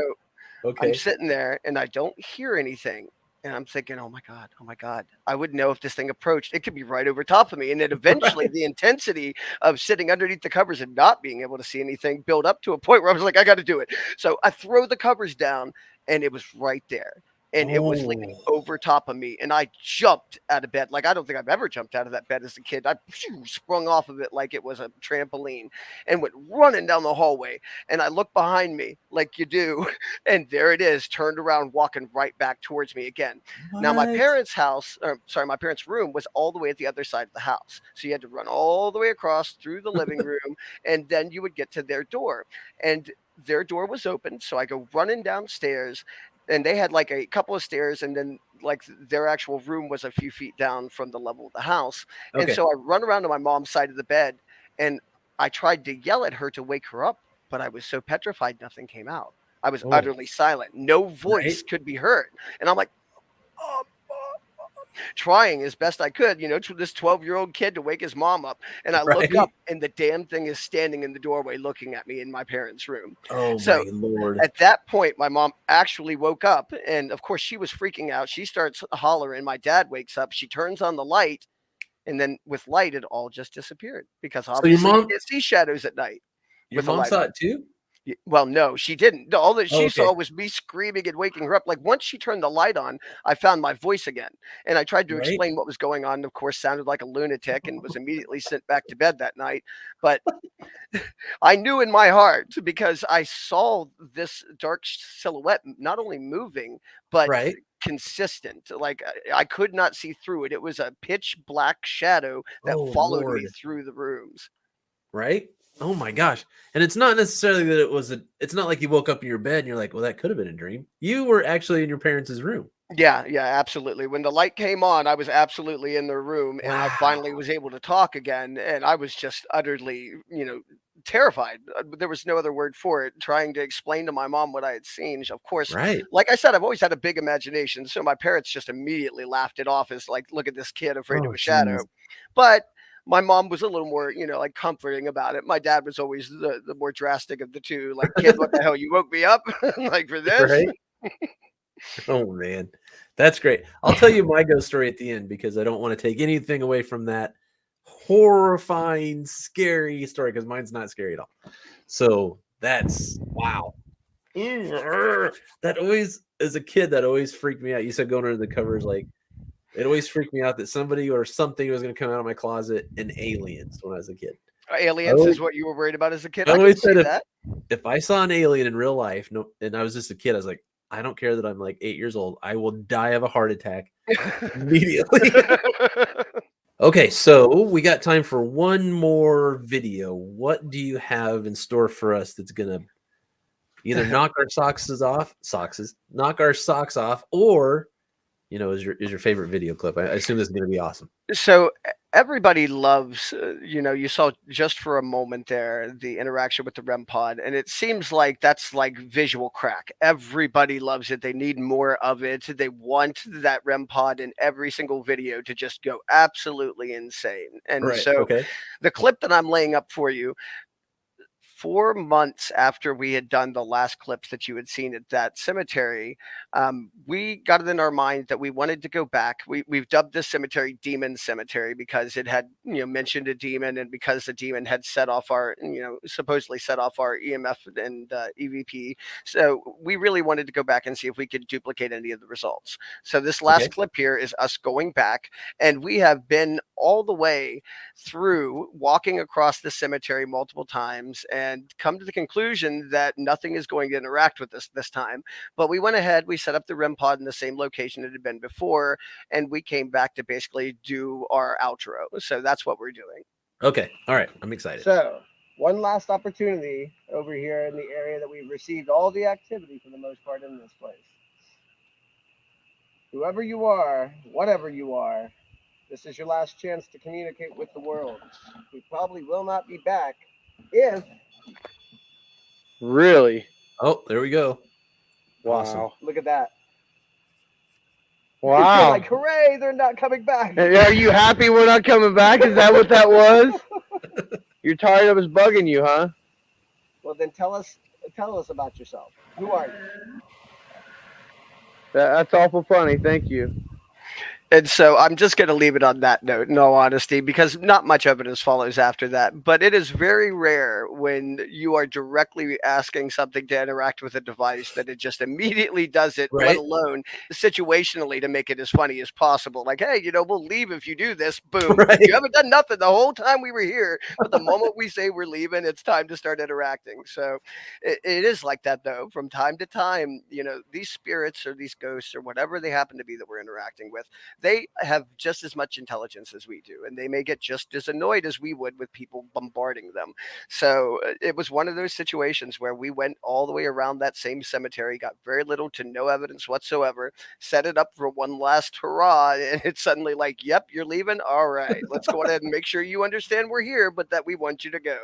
God. I'm Okay. sitting there and I don't hear anything. And I'm thinking, oh my God, I wouldn't know if this thing approached. It could be right over top of me. And then eventually Right. the intensity of sitting underneath the covers and not being able to see anything built up to a point where I was like, I got to do it. So I throw the covers down and it was right there. And it was leaning Oh. over top of me. And I jumped out of bed. Like, I don't think I've ever jumped out of that bed as a kid. I sprung off of it like it was a trampoline and went running down the hallway. And I looked behind me like you do. And there it is, turned around, walking right back towards me again. Now, my What? parents' house, or sorry, my parents' room was all the way at the other side of the house. So you had to run all the way across through the living room, and then you would get to their door. And their door was open. So I go running downstairs, and they had like a couple of stairs, and then like their actual room was a few feet down from the level of the house. And Okay. so I run around to my mom's side of the bed, and I tried to yell at her to wake her up, but I was so petrified, nothing came out. I was Oh. utterly silent. No voice Right. could be heard. And I'm like, oh, trying as best I could, to this 12-year-old kid to wake his mom up. And I look up Right. and the damn thing is standing in the doorway looking at me in my parents' room. Oh So my Lord. at that point, my mom actually woke up. And of course, she was freaking out. She starts hollering. My dad wakes up. She turns on the light. And then with light, it all just disappeared because So your obviously you mom can't see shadows at night your with a mom light saw on. it too? Well, no, she didn't. All that Oh, she okay. saw was me screaming and waking her up. Like once she turned the light on, I found my voice again, and I tried to Right. explain what was going on. Of course, sounded like a lunatic, and was immediately sent back to bed that night. But I knew in my heart because I saw this dark silhouette not only moving but Right. consistent. Like I could not see through it. It was a pitch black shadow that Oh followed me Lord. through the rooms. Right. Oh my gosh. And it's not necessarily that it was it's not like you woke up in your bed and you're like, well, that could have been a dream. You were actually in your parents' room. Yeah, yeah, absolutely. When the light came on, I was absolutely in the room and I finally Wow. was able to talk again. And I was just utterly, terrified. There was no other word for it. Trying to explain to my mom what I had seen. Of course, Right. like I said, I've always had a big imagination. So my parents just immediately laughed it off as like, look at this kid afraid of Oh a geez. shadow. But my mom was a little more, like comforting about it. My dad was always the more drastic of the two. Like, kid, what the hell? You woke me up like for this? Right. Oh man. That's great. I'll tell you my ghost story at the end because I don't want to take anything away from that horrifying, scary story because mine's not scary at all. So that's wow. That always, as a kid, that always freaked me out. You said going under the covers, like it always freaked me out that somebody or something was going to come out of my closet and aliens when I was a kid. Aliens Oh, is what you were worried about as a kid. I I can always see said that. if I saw an alien in real life, no, and I was just a kid, I was like, I don't care that I'm like 8 years old. I will die of a heart attack immediately. Okay, so we got time for one more video. What do you have in store for us that's gonna either knock our knock our socks off, or is your favorite video clip? I assume this is gonna be awesome. So everybody loves, you saw just for a moment there the interaction with the REM pod, and it seems like that's like visual crack. Everybody loves it. They need more of it. They want that REM pod in every single video to just go absolutely insane. And Right. so Okay. the clip that I'm laying up for you 4 months after we had done the last clips that you had seen at that cemetery, we got it in our mind that we wanted to go back. We've dubbed this cemetery Demon Cemetery because it had mentioned a demon, and because the demon had set off our supposedly set off our EMF and EVP. So we really wanted to go back and see if we could duplicate any of the results. So this last Okay. clip here is us going back, and we have been all the way through walking across the cemetery multiple times and come to the conclusion that nothing is going to interact with us this time. But we went ahead, we set up the REM pod in the same location it had been before, and we came back to basically do our outro. So that's what we're doing. Okay. All right. I'm excited. So, one last opportunity over here in the area that we've received all the activity for the most part in this place. Whoever you are, whatever you are, this is your last chance to communicate with the world. We probably will not be back if... Really? Oh, there we go. Wow. Awesome. Look at that. Wow. You're like, hooray, they're not coming back. Hey, are you happy we're not coming back? Is that what that was? You're tired of us bugging you, huh? Well, then tell us about yourself. Who are you? That's awful funny. Thank you. And so I'm just going to leave it on that note, in all honesty, because not much evidence follows after that. But it is very rare when you are directly asking something to interact with a device that it just immediately does it, let Right. alone situationally to make it as funny as possible. Like, hey, we'll leave if you do this. Boom. Right. You haven't done nothing the whole time we were here. But the moment we say we're leaving, it's time to start interacting. So it is like that, though. From time to time, these spirits or these ghosts or whatever they happen to be that we're interacting with, they have just as much intelligence as we do, and they may get just as annoyed as we would with people bombarding them. So it was one of those situations where we went all the way around that same cemetery, got very little to no evidence whatsoever, set it up for one last hurrah, and it's suddenly like, yep, you're leaving? All right, let's go ahead and make sure you understand we're here, but that we want you to go.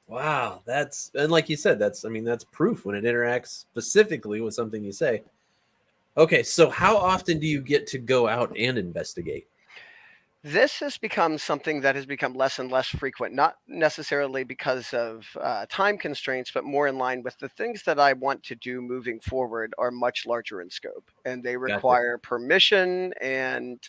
Wow. And like you said, that's proof when it interacts specifically with something you say. Okay, so how often do you get to go out and investigate? This has become something that has become less and less frequent, not necessarily because of time constraints, but more in line with the things that I want to do moving forward are much larger in scope, and they Gotcha. require permission and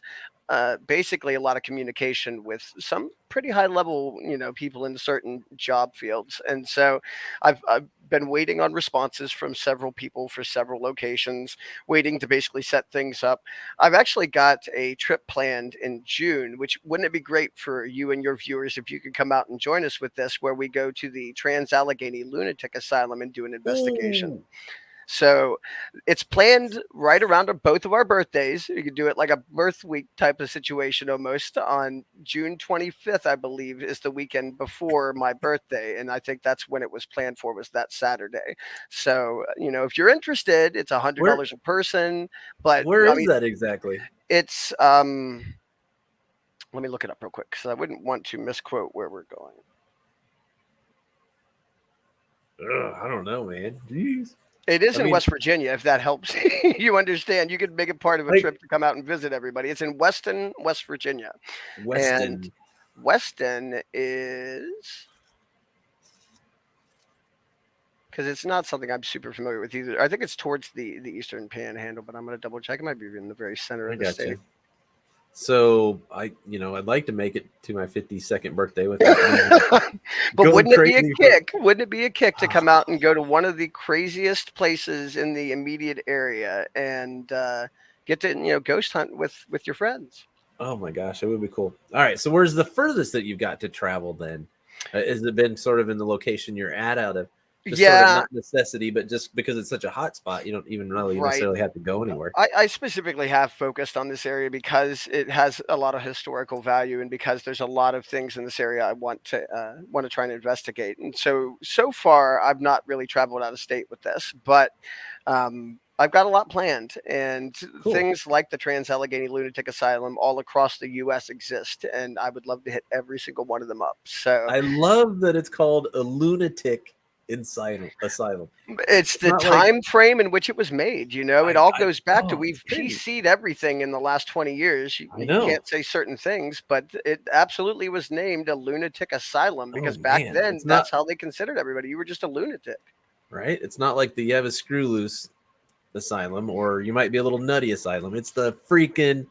basically a lot of communication with some pretty high level, people in certain job fields. And so I've been waiting on responses from several people for several locations, waiting to basically set things up. I've actually got a trip planned in June, which wouldn't it be great for you and your viewers if you could come out and join us with this, where we go to the Trans-Allegheny Lunatic Asylum and do an investigation. Ooh. So it's planned right around both of our birthdays. You could do it like a birth week type of situation almost. On June 25th, I believe, is the weekend before my birthday. And I think that's when it was planned for, was that Saturday. So, if you're interested, it's $100 a person. But Where is that exactly? It's, let me look it up real quick because I wouldn't want to misquote where we're going. I don't know, man. Jeez. It is in West Virginia, if that helps you understand. You could make it part of a trip to come out and visit everybody. It's in Weston, West Virginia. And Weston is, because it's not something I'm super familiar with either. I think it's towards the Eastern Panhandle, but I'm going to double check. It might be in the very center of the state. So I'd like to make it to my 52nd birthday with that. But wouldn't it be a kick? Wouldn't it be a kick to come out and go to one of the craziest places in the immediate area and get to ghost hunt with your friends? Oh my gosh, it would be cool. All right, so where's the furthest that you've got to travel then? Has it been sort of in the location you're at out of? Just sort of not necessity, but just because it's such a hot spot, you don't even really necessarily have to go anywhere. I specifically have focused on this area because it has a lot of historical value, and because there's a lot of things in this area I want to try and investigate. And so far, I've not really traveled out of state with this, but I've got a lot planned, and things like the Trans-Allegheny Lunatic Asylum all across the U.S. exist, and I would love to hit every single one of them up. So I love that it's called a lunatic asylum. It's the time frame in which it was made. It all goes back to we've PC'd everything in the last 20 years. You can't say certain things, but it absolutely was named a lunatic asylum because back then that's how they considered everybody. You were just a lunatic, right? It's not like the you have a screw loose asylum or you might be a little nutty asylum. It's the freaking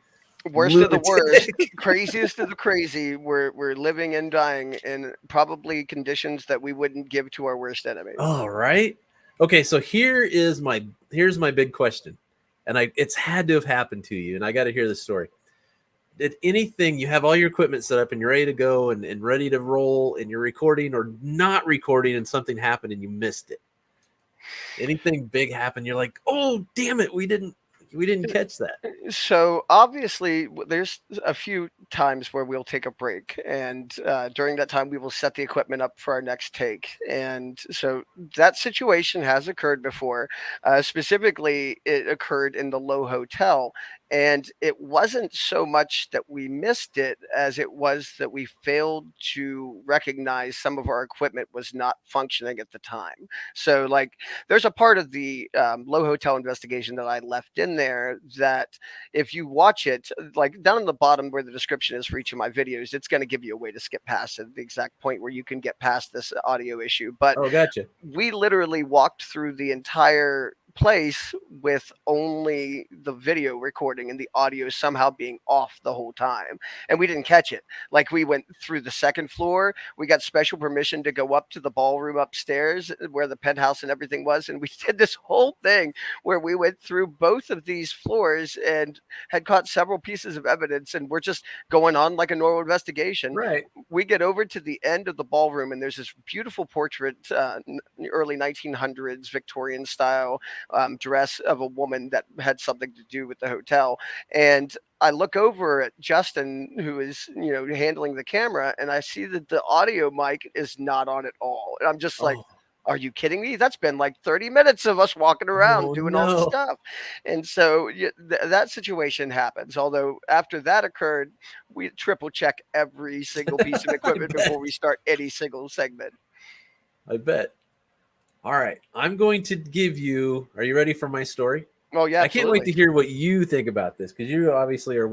worst of the worst, craziest of the crazy. We're living and dying in probably conditions that we wouldn't give to our worst enemy. All right. Okay, so here's my big question. And it's had to have happened to you, and I got to hear the story. Did anything, you have all your equipment set up and you're ready to go and ready to roll and you're recording or not recording and something happened and you missed it? Anything big happened, you're like, oh damn it, we didn't catch that. So obviously there's a few times where we'll take a break, and during that time we will set the equipment up for our next take. And so that situation has occurred before. Specifically, it occurred in the Low Hotel. And it wasn't so much that we missed it as it was that we failed to recognize some of our equipment was not functioning at the time. So there's a part of the Low Hotel investigation that I left in there that if you watch it, down in the bottom where the description is for each of my videos, it's going to give you a way to skip past it, the exact point where you can get past this audio issue. But gotcha. We literally walked through the entire place with only the video recording and the audio somehow being off the whole time, and we didn't catch it. We went through the second floor, we got special permission to go up to the ballroom upstairs where the penthouse and everything was, and we did this whole thing where we went through both of these floors and had caught several pieces of evidence, and we're just going on like a normal investigation. Right. We get over to the end of the ballroom, and there's this beautiful portrait, early 1900s Victorian style dress of a woman that had something to do with the hotel. And I look over at Justin, who is, handling the camera, and I see that the audio mic is not on at all. And I'm just like, are you kidding me? That's been 30 minutes of us walking around doing all this stuff. And so that situation happens. Although after that occurred, we triple check every single piece of equipment before we start any single segment. I bet. All right, I'm going to give you. Are you ready for my story? Oh yeah, I can't wait to hear what you think about this because you obviously are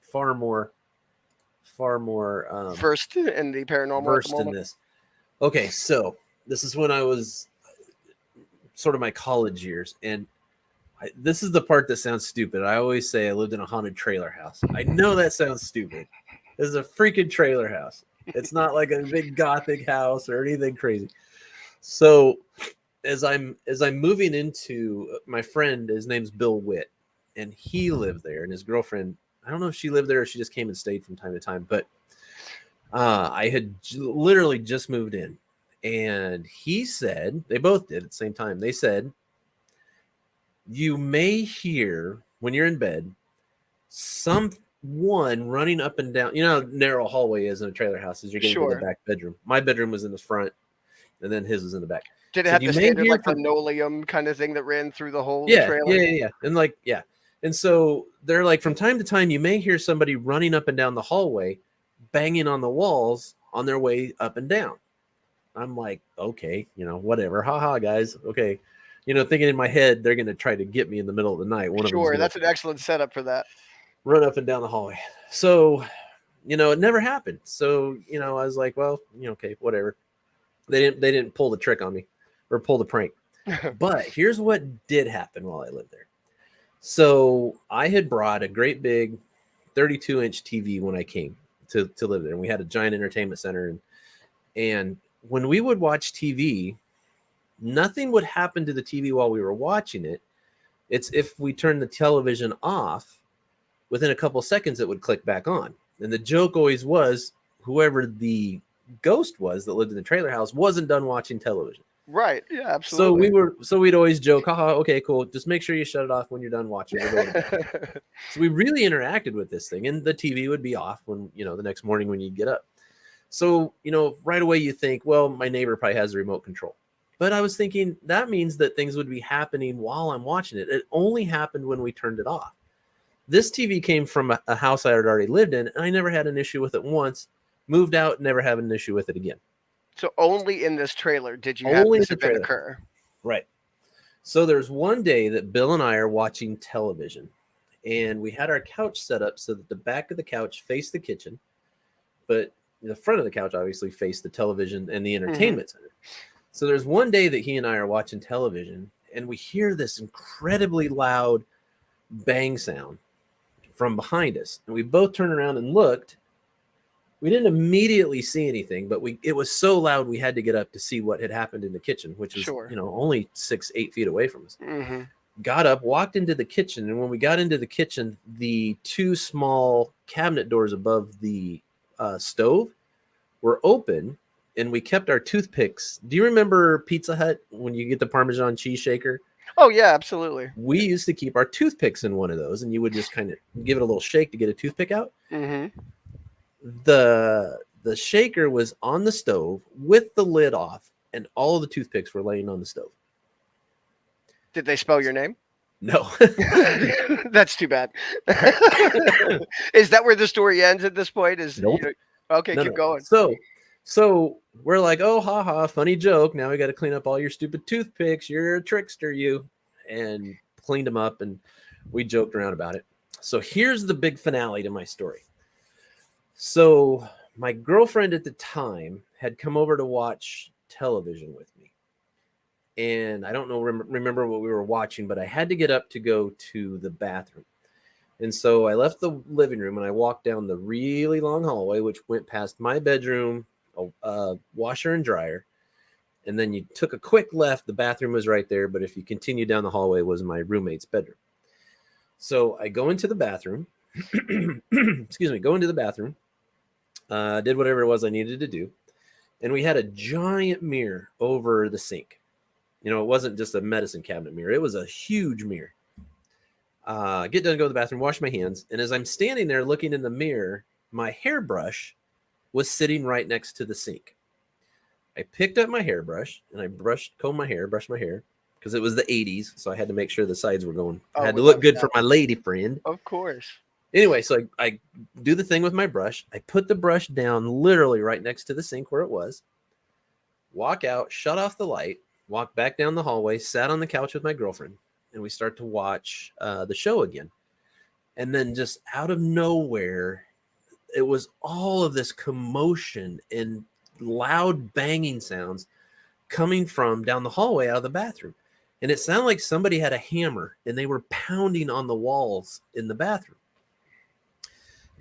far more versed in the paranormal. Versed in this. Okay, so this is when I was sort of my college years, and this is the part that sounds stupid. I always say I lived in a haunted trailer house. I know that sounds stupid. This is a freaking trailer house. It's not like a big gothic house or anything crazy. So as I'm moving into my friend, his name's Bill Witt, and he lived there, and his girlfriend, I don't know if she lived there or she just came and stayed from time to time, but I had literally just moved in, and he said, they both did at the same time. They said, you may hear when you're in bed someone running up and down. You know how narrow hallway is in a trailer house as you're getting to the back bedroom. My bedroom was in the front, and then his was in the back. Did it So have you the may standard hear like from- linoleum kind of thing that ran through the whole Yeah, trailer? yeah. And like, yeah. And so they're like, from time to time, you may hear somebody running up and down the hallway, banging on the walls on their way up and down. I'm like, okay, you know, whatever. Haha, guys. Okay. You know, thinking in my head, they're going to try to get me in the middle of the night. One of Sure, them's that's an excellent setup for that. run up and down the hallway. So, you know, it never happened. So, you know, I was like, well, you know, okay, whatever. They didn't pull the trick on me or pull the prank. But here's what did happen while I lived there. So I had brought a great big 32-inch TV when I came to live there. And we had a giant entertainment center. And when we would watch TV, nothing would happen to the TV while we were watching it. It's if we turned the television off, within a couple seconds, it would click back on. And the joke always was whoever the ghost was that lived in the trailer house wasn't done watching television. Right. Yeah, absolutely. So we'd always joke, haha, okay, cool. Just make sure you shut it off when you're done watching. So we really interacted with this thing, and the TV would be off when, you know, the next morning when you get up. So, you know, right away you think, well, my neighbor probably has the remote control. But I was thinking that means that things would be happening while I'm watching it. It only happened when we turned it off. This TV came from a house I had already lived in, and I never had an issue with it once. Moved out, never have an issue with it again. So only in this trailer did you have this event occur. Right. So there's one day that Bill and I are watching television, and we had our couch set up so that the back of the couch faced the kitchen, but the front of the couch obviously faced the television and the entertainment center. So there's one day that he and I are watching television, and we hear this incredibly loud bang sound from behind us. And we both turned around and looked. We didn't immediately see anything, but it was so loud we had to get up to see what had happened in the kitchen, which is, you know, only 6-8 feet away from us. Got up, walked into the kitchen, and when we got into the kitchen, the two small cabinet doors above the stove were open, and we kept our toothpicks. Do you remember Pizza Hut when you get the Parmesan cheese shaker? Oh, yeah, absolutely. We used to keep our toothpicks in one of those, and you would just kind of give it a little shake to get a toothpick out. The shaker was on the stove with the lid off, and all of the toothpicks were laying on the stove. Did they spell your name? No. That's too bad. Is that where the story ends at this point? Nope. Okay, keep going. So we're like, oh, haha, funny joke. Now we got to clean up all your stupid toothpicks. You're a trickster, you. And cleaned them up, and we joked around about it. So here's the big finale to my story. So my girlfriend at the time had come over to watch television with me. And I don't know, remember what we were watching, but I had to get up to go to the bathroom. And so I left the living room and I walked down the really long hallway, which went past my bedroom, a washer and dryer. And then you took a quick left. The bathroom was right there. But if you continue down the hallway, was my roommate's bedroom. So I go into the bathroom. Go into the bathroom. Did whatever it was I needed to do. And we had a giant mirror over the sink. You know, it wasn't just a medicine cabinet mirror. It was a huge mirror. Get done, go to the bathroom, wash my hands. And as I'm standing there looking in the mirror, my hairbrush was sitting right next to the sink. I picked up my hairbrush and I combed my hair, brushed my hair, because it was the 80s. So I had to make sure the sides were going. I had to look good for my lady friend. Of course. Anyway, so I do the thing with my brush. I put the brush down literally right next to the sink where it was. Walk out, shut off the light, walk back down the hallway, sat on the couch with my girlfriend, and we start to watch the show again. And then just out of nowhere, it was all of this commotion and loud banging sounds coming from down the hallway out of the bathroom. And it sounded like somebody had a hammer and they were pounding on the walls in the bathroom.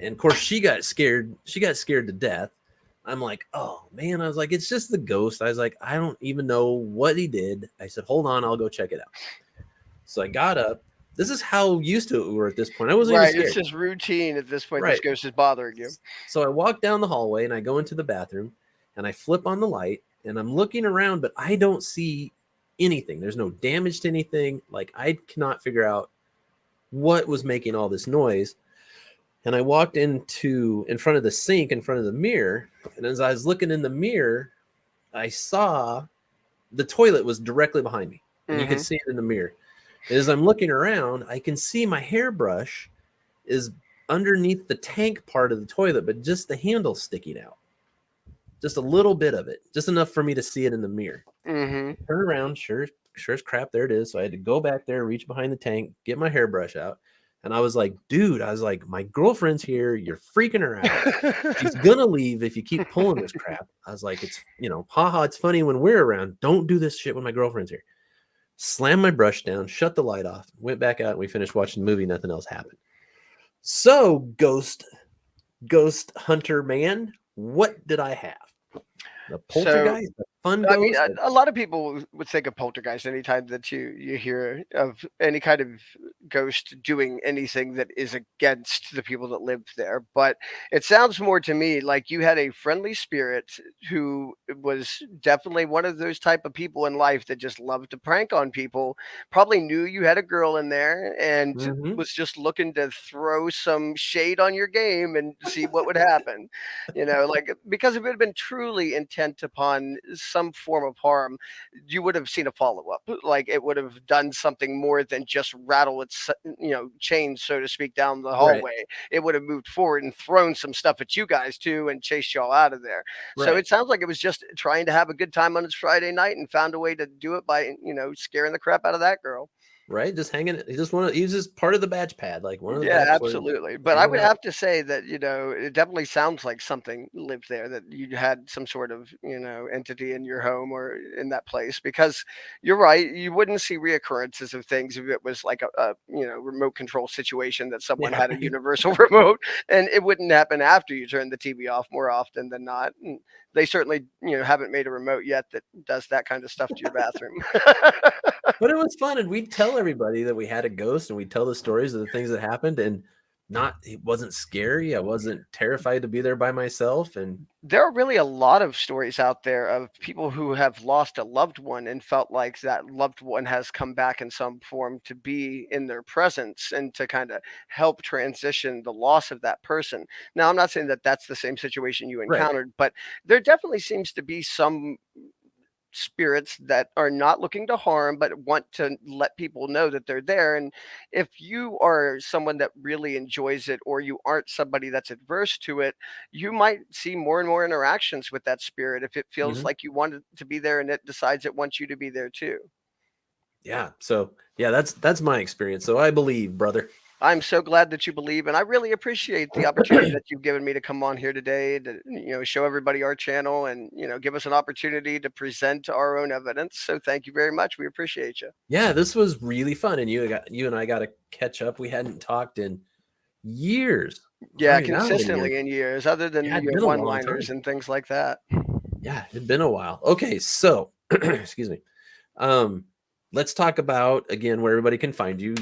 And of course, she got scared. She got scared to death. I'm like, oh man, I was like, it's just the ghost. I was like, I don't even know what he did. I said, hold on, I'll go check it out. So I got up. This is how used to it we were at this point. I wasn't even Right. scared. It's just routine at this point. This Right. ghost is bothering you. So I walk down the hallway and I go into the bathroom and I flip on the light and I'm looking around, but I don't see anything. There's no damage to anything. Like I cannot figure out what was making all this noise. And I walked in front of the sink, in front of the mirror. And as I was looking in the mirror, I saw the toilet was directly behind me. And you could see it in the mirror. And as I'm looking around, I can see my hairbrush is underneath the tank part of the toilet, but just the handle sticking out. Just a little bit of it. Just enough for me to see it in the mirror. Turn around, sure as crap, there it is. So I had to go back there, reach behind the tank, get my hairbrush out. And I was like, dude, my girlfriend's here. You're freaking her out. She's gonna leave if you keep pulling this crap. I was like, it's, haha, it's funny when we're around. Don't do this shit when my girlfriend's here. Slammed my brush down, shut the light off, went back out, and we finished watching the movie. Nothing else happened. So, ghost hunter man, what did I have? The poltergeist, the fun ghost. I mean, a lot of people would think of poltergeist anytime that you hear of any kind of ghost doing anything that is against the people that lived there. But it sounds more to me like you had a friendly spirit who was definitely one of those type of people in life that just loved to prank on people. Probably knew you had a girl in there and was just looking to throw some shade on your game and see what would happen. Like, because if it had been truly intent upon some form of harm, you would have seen a follow-up. Like, it would have done something more than just rattle its chains, so to speak, down the hallway. Right. It would have moved forward and thrown some stuff at you guys too and chased y'all out of there. Right. So it sounds like it was just trying to have a good time on his Friday night and found a way to do it by scaring the crap out of that girl. Right, just hanging. He's just part of the badge pad, like one of the. Yeah, absolutely. But I would have to say that it definitely sounds like something lived there. That you had some sort of entity in your home or in that place. Because you're right, you wouldn't see reoccurrences of things if it was like a remote control situation that someone had a universal remote, and it wouldn't happen after you turn the TV off more often than not. And they certainly haven't made a remote yet that does that kind of stuff to your bathroom. But it was fun, and we'd tell everybody that we had a ghost, and we'd tell the stories of the things that happened, and it wasn't scary. I wasn't terrified to be there by myself. And there are really a lot of stories out there of people who have lost a loved one and felt like that loved one has come back in some form to be in their presence and to kind of help transition the loss of that person. Now, I'm not saying that that's the same situation you encountered, but there definitely seems to be some spirits that are not looking to harm but want to let people know that they're there. And if you are someone that really enjoys it, or you aren't somebody that's adverse to it, you might see more and more interactions with that spirit if it feels like you want it to be there and it decides it wants you to be there too. Yeah, so yeah, that's my experience. So I believe, brother. I'm so glad that you believe, and I really appreciate the opportunity that you've given me to come on here today to, show everybody our channel and, give us an opportunity to present our own evidence. So thank you very much. We appreciate you. Yeah, this was really fun, and you and I got to catch up. We hadn't talked in years. Yeah, consistently in years, other than one-liners and things like that. Yeah, it'd been a while. Okay, so excuse me. Let's talk about again where everybody can find you.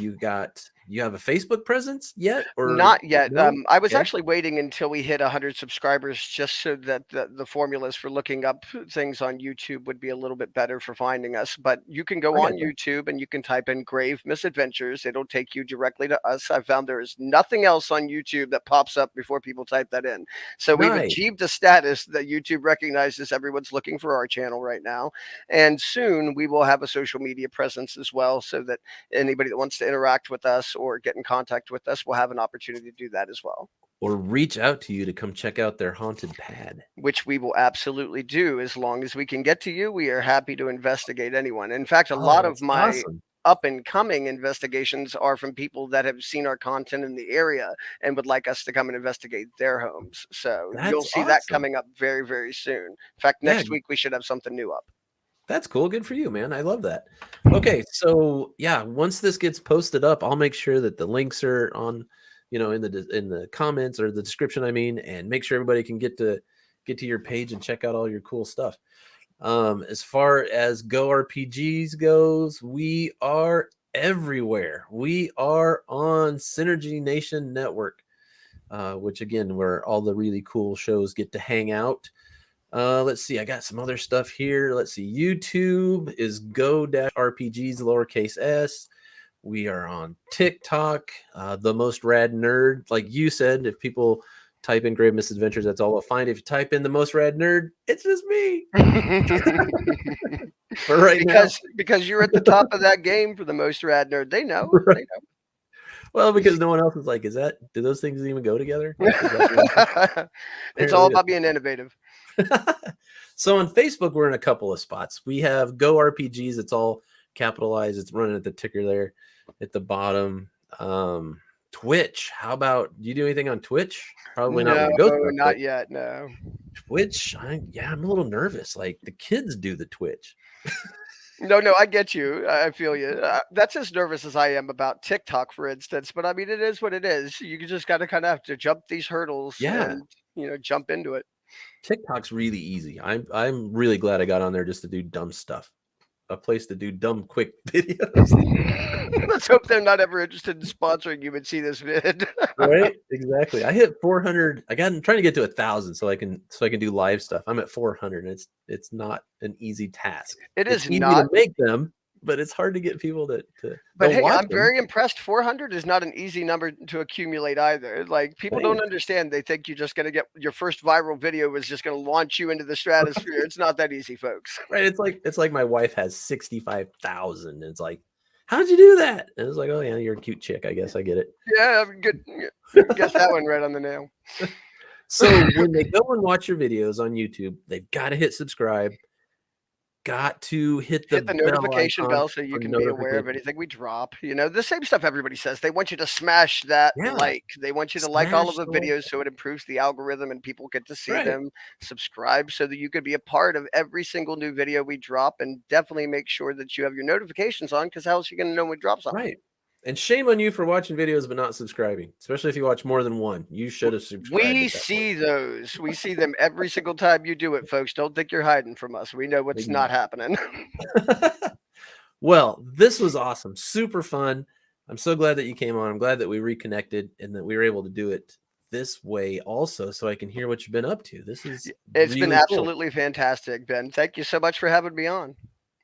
You have a Facebook presence yet, or not yet? No? I was actually waiting until we hit 100 subscribers, just so that the formulas for looking up things on YouTube would be a little bit better for finding us. But you can go on YouTube and you can type in Grave Misadventures. It'll take you directly to us. I found there is nothing else on YouTube that pops up before people type that in. So we've achieved a status that YouTube recognizes everyone's looking for our channel right now. And soon we will have a social media presence as well, so that anybody that wants to interact with us or get in contact with us will have an opportunity to do that as well. Or reach out to you to come check out their haunted pad. Which we will absolutely do. As long as we can get to you, we are happy to investigate anyone. In fact, a lot of my up and coming investigations are from people that have seen our content in the area and would like us to come and investigate their homes. So you'll see that coming up very, very soon. In fact, next week we should have something new up. That's cool. Good for you, man. I love that. Okay, so yeah, once this gets posted up, I'll make sure that the links are on, in the comments or the description. I mean, and make sure everybody can get get to your page and check out all your cool stuff. As far as Go RPGs goes, we are everywhere. We are on Synergy Nation Network, which again, where all the really cool shows get to hang out. Let's see, I got some other stuff here. Let's see, YouTube is Go-RPGs lowercase s. We are on TikTok, the most rad nerd. Like you said, if people type in Grave Misadventures, that's all they'll find. If you type in the most rad nerd, it's just me. For right because you're at the top of that game for the most rad nerd. They know. Right. They know. Well, because no one else is like, do those things even go together? It's all about being innovative. So on Facebook, we're in a couple of spots. We have Go RPGs. It's all capitalized. It's running at the ticker there at the bottom. Twitch. How about, do you do anything on Twitch? Probably not. No, not yet. No. Twitch. I'm a little nervous. Like the kids do the Twitch. No, I get you. I feel you. That's as nervous as I am about TikTok, for instance. But I mean, it is what it is. You just got to kind of have to jump these hurdles and, jump into it. TikTok's really easy. I'm really glad I got on there just to do dumb stuff. A place to do dumb, quick videos. Let's hope they're not ever interested in sponsoring you and see this vid. Right? Exactly. I hit 400. I'm trying to get to 1,000 so I can do live stuff. I'm at 400. And it's not an easy task. It's easy to make them, but it's hard to get people to But hey, I'm very impressed. 400 is not an easy number to accumulate either. Like people don't understand. They think you're just going to get your first viral video is just going to launch you into the stratosphere. It's not that easy, folks. Right. It's like my wife has 65,000. It's like, how'd you do that? And it's like, oh yeah, you're a cute chick. I guess I get it. Yeah, good. Get that one right on the nail. So when they go and watch your videos on YouTube, they've got to hit subscribe. Got to hit the notification bell so you can be aware of anything we drop. The same stuff everybody says. They want you to smash that like. They want you to like all of the videos so it improves the algorithm and people get to see them. Subscribe so that you could be a part of every single new video we drop, and definitely make sure that you have your notifications on, because how else are you going to know when we drop something? Right. And shame on you for watching videos but not subscribing, especially if you watch more than one. You should have subscribed. We see those. We see them every single time you do it, folks. Don't think you're hiding from us. We know what's not happening. Well, this was awesome. Super fun. I'm so glad that you came on. I'm glad that we reconnected and that we were able to do it this way also, so I can hear what you've been up to. It's really been absolutely fantastic, Ben. Thank you so much for having me on.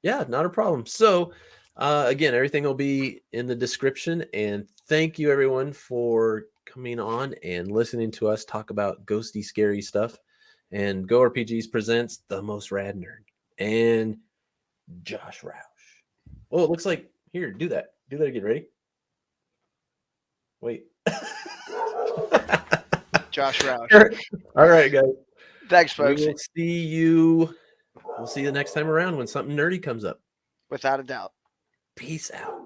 Yeah, not a problem. So again, everything will be in the description, and thank you everyone for coming on and listening to us talk about ghosty, scary stuff. And Go RPGs presents the most rad nerd and Josh Roush. Oh, it looks like, here, do that again. Ready? Wait. Josh Roush. All right, guys. Thanks, folks. We'll see you next time around when something nerdy comes up. Without a doubt. Peace out.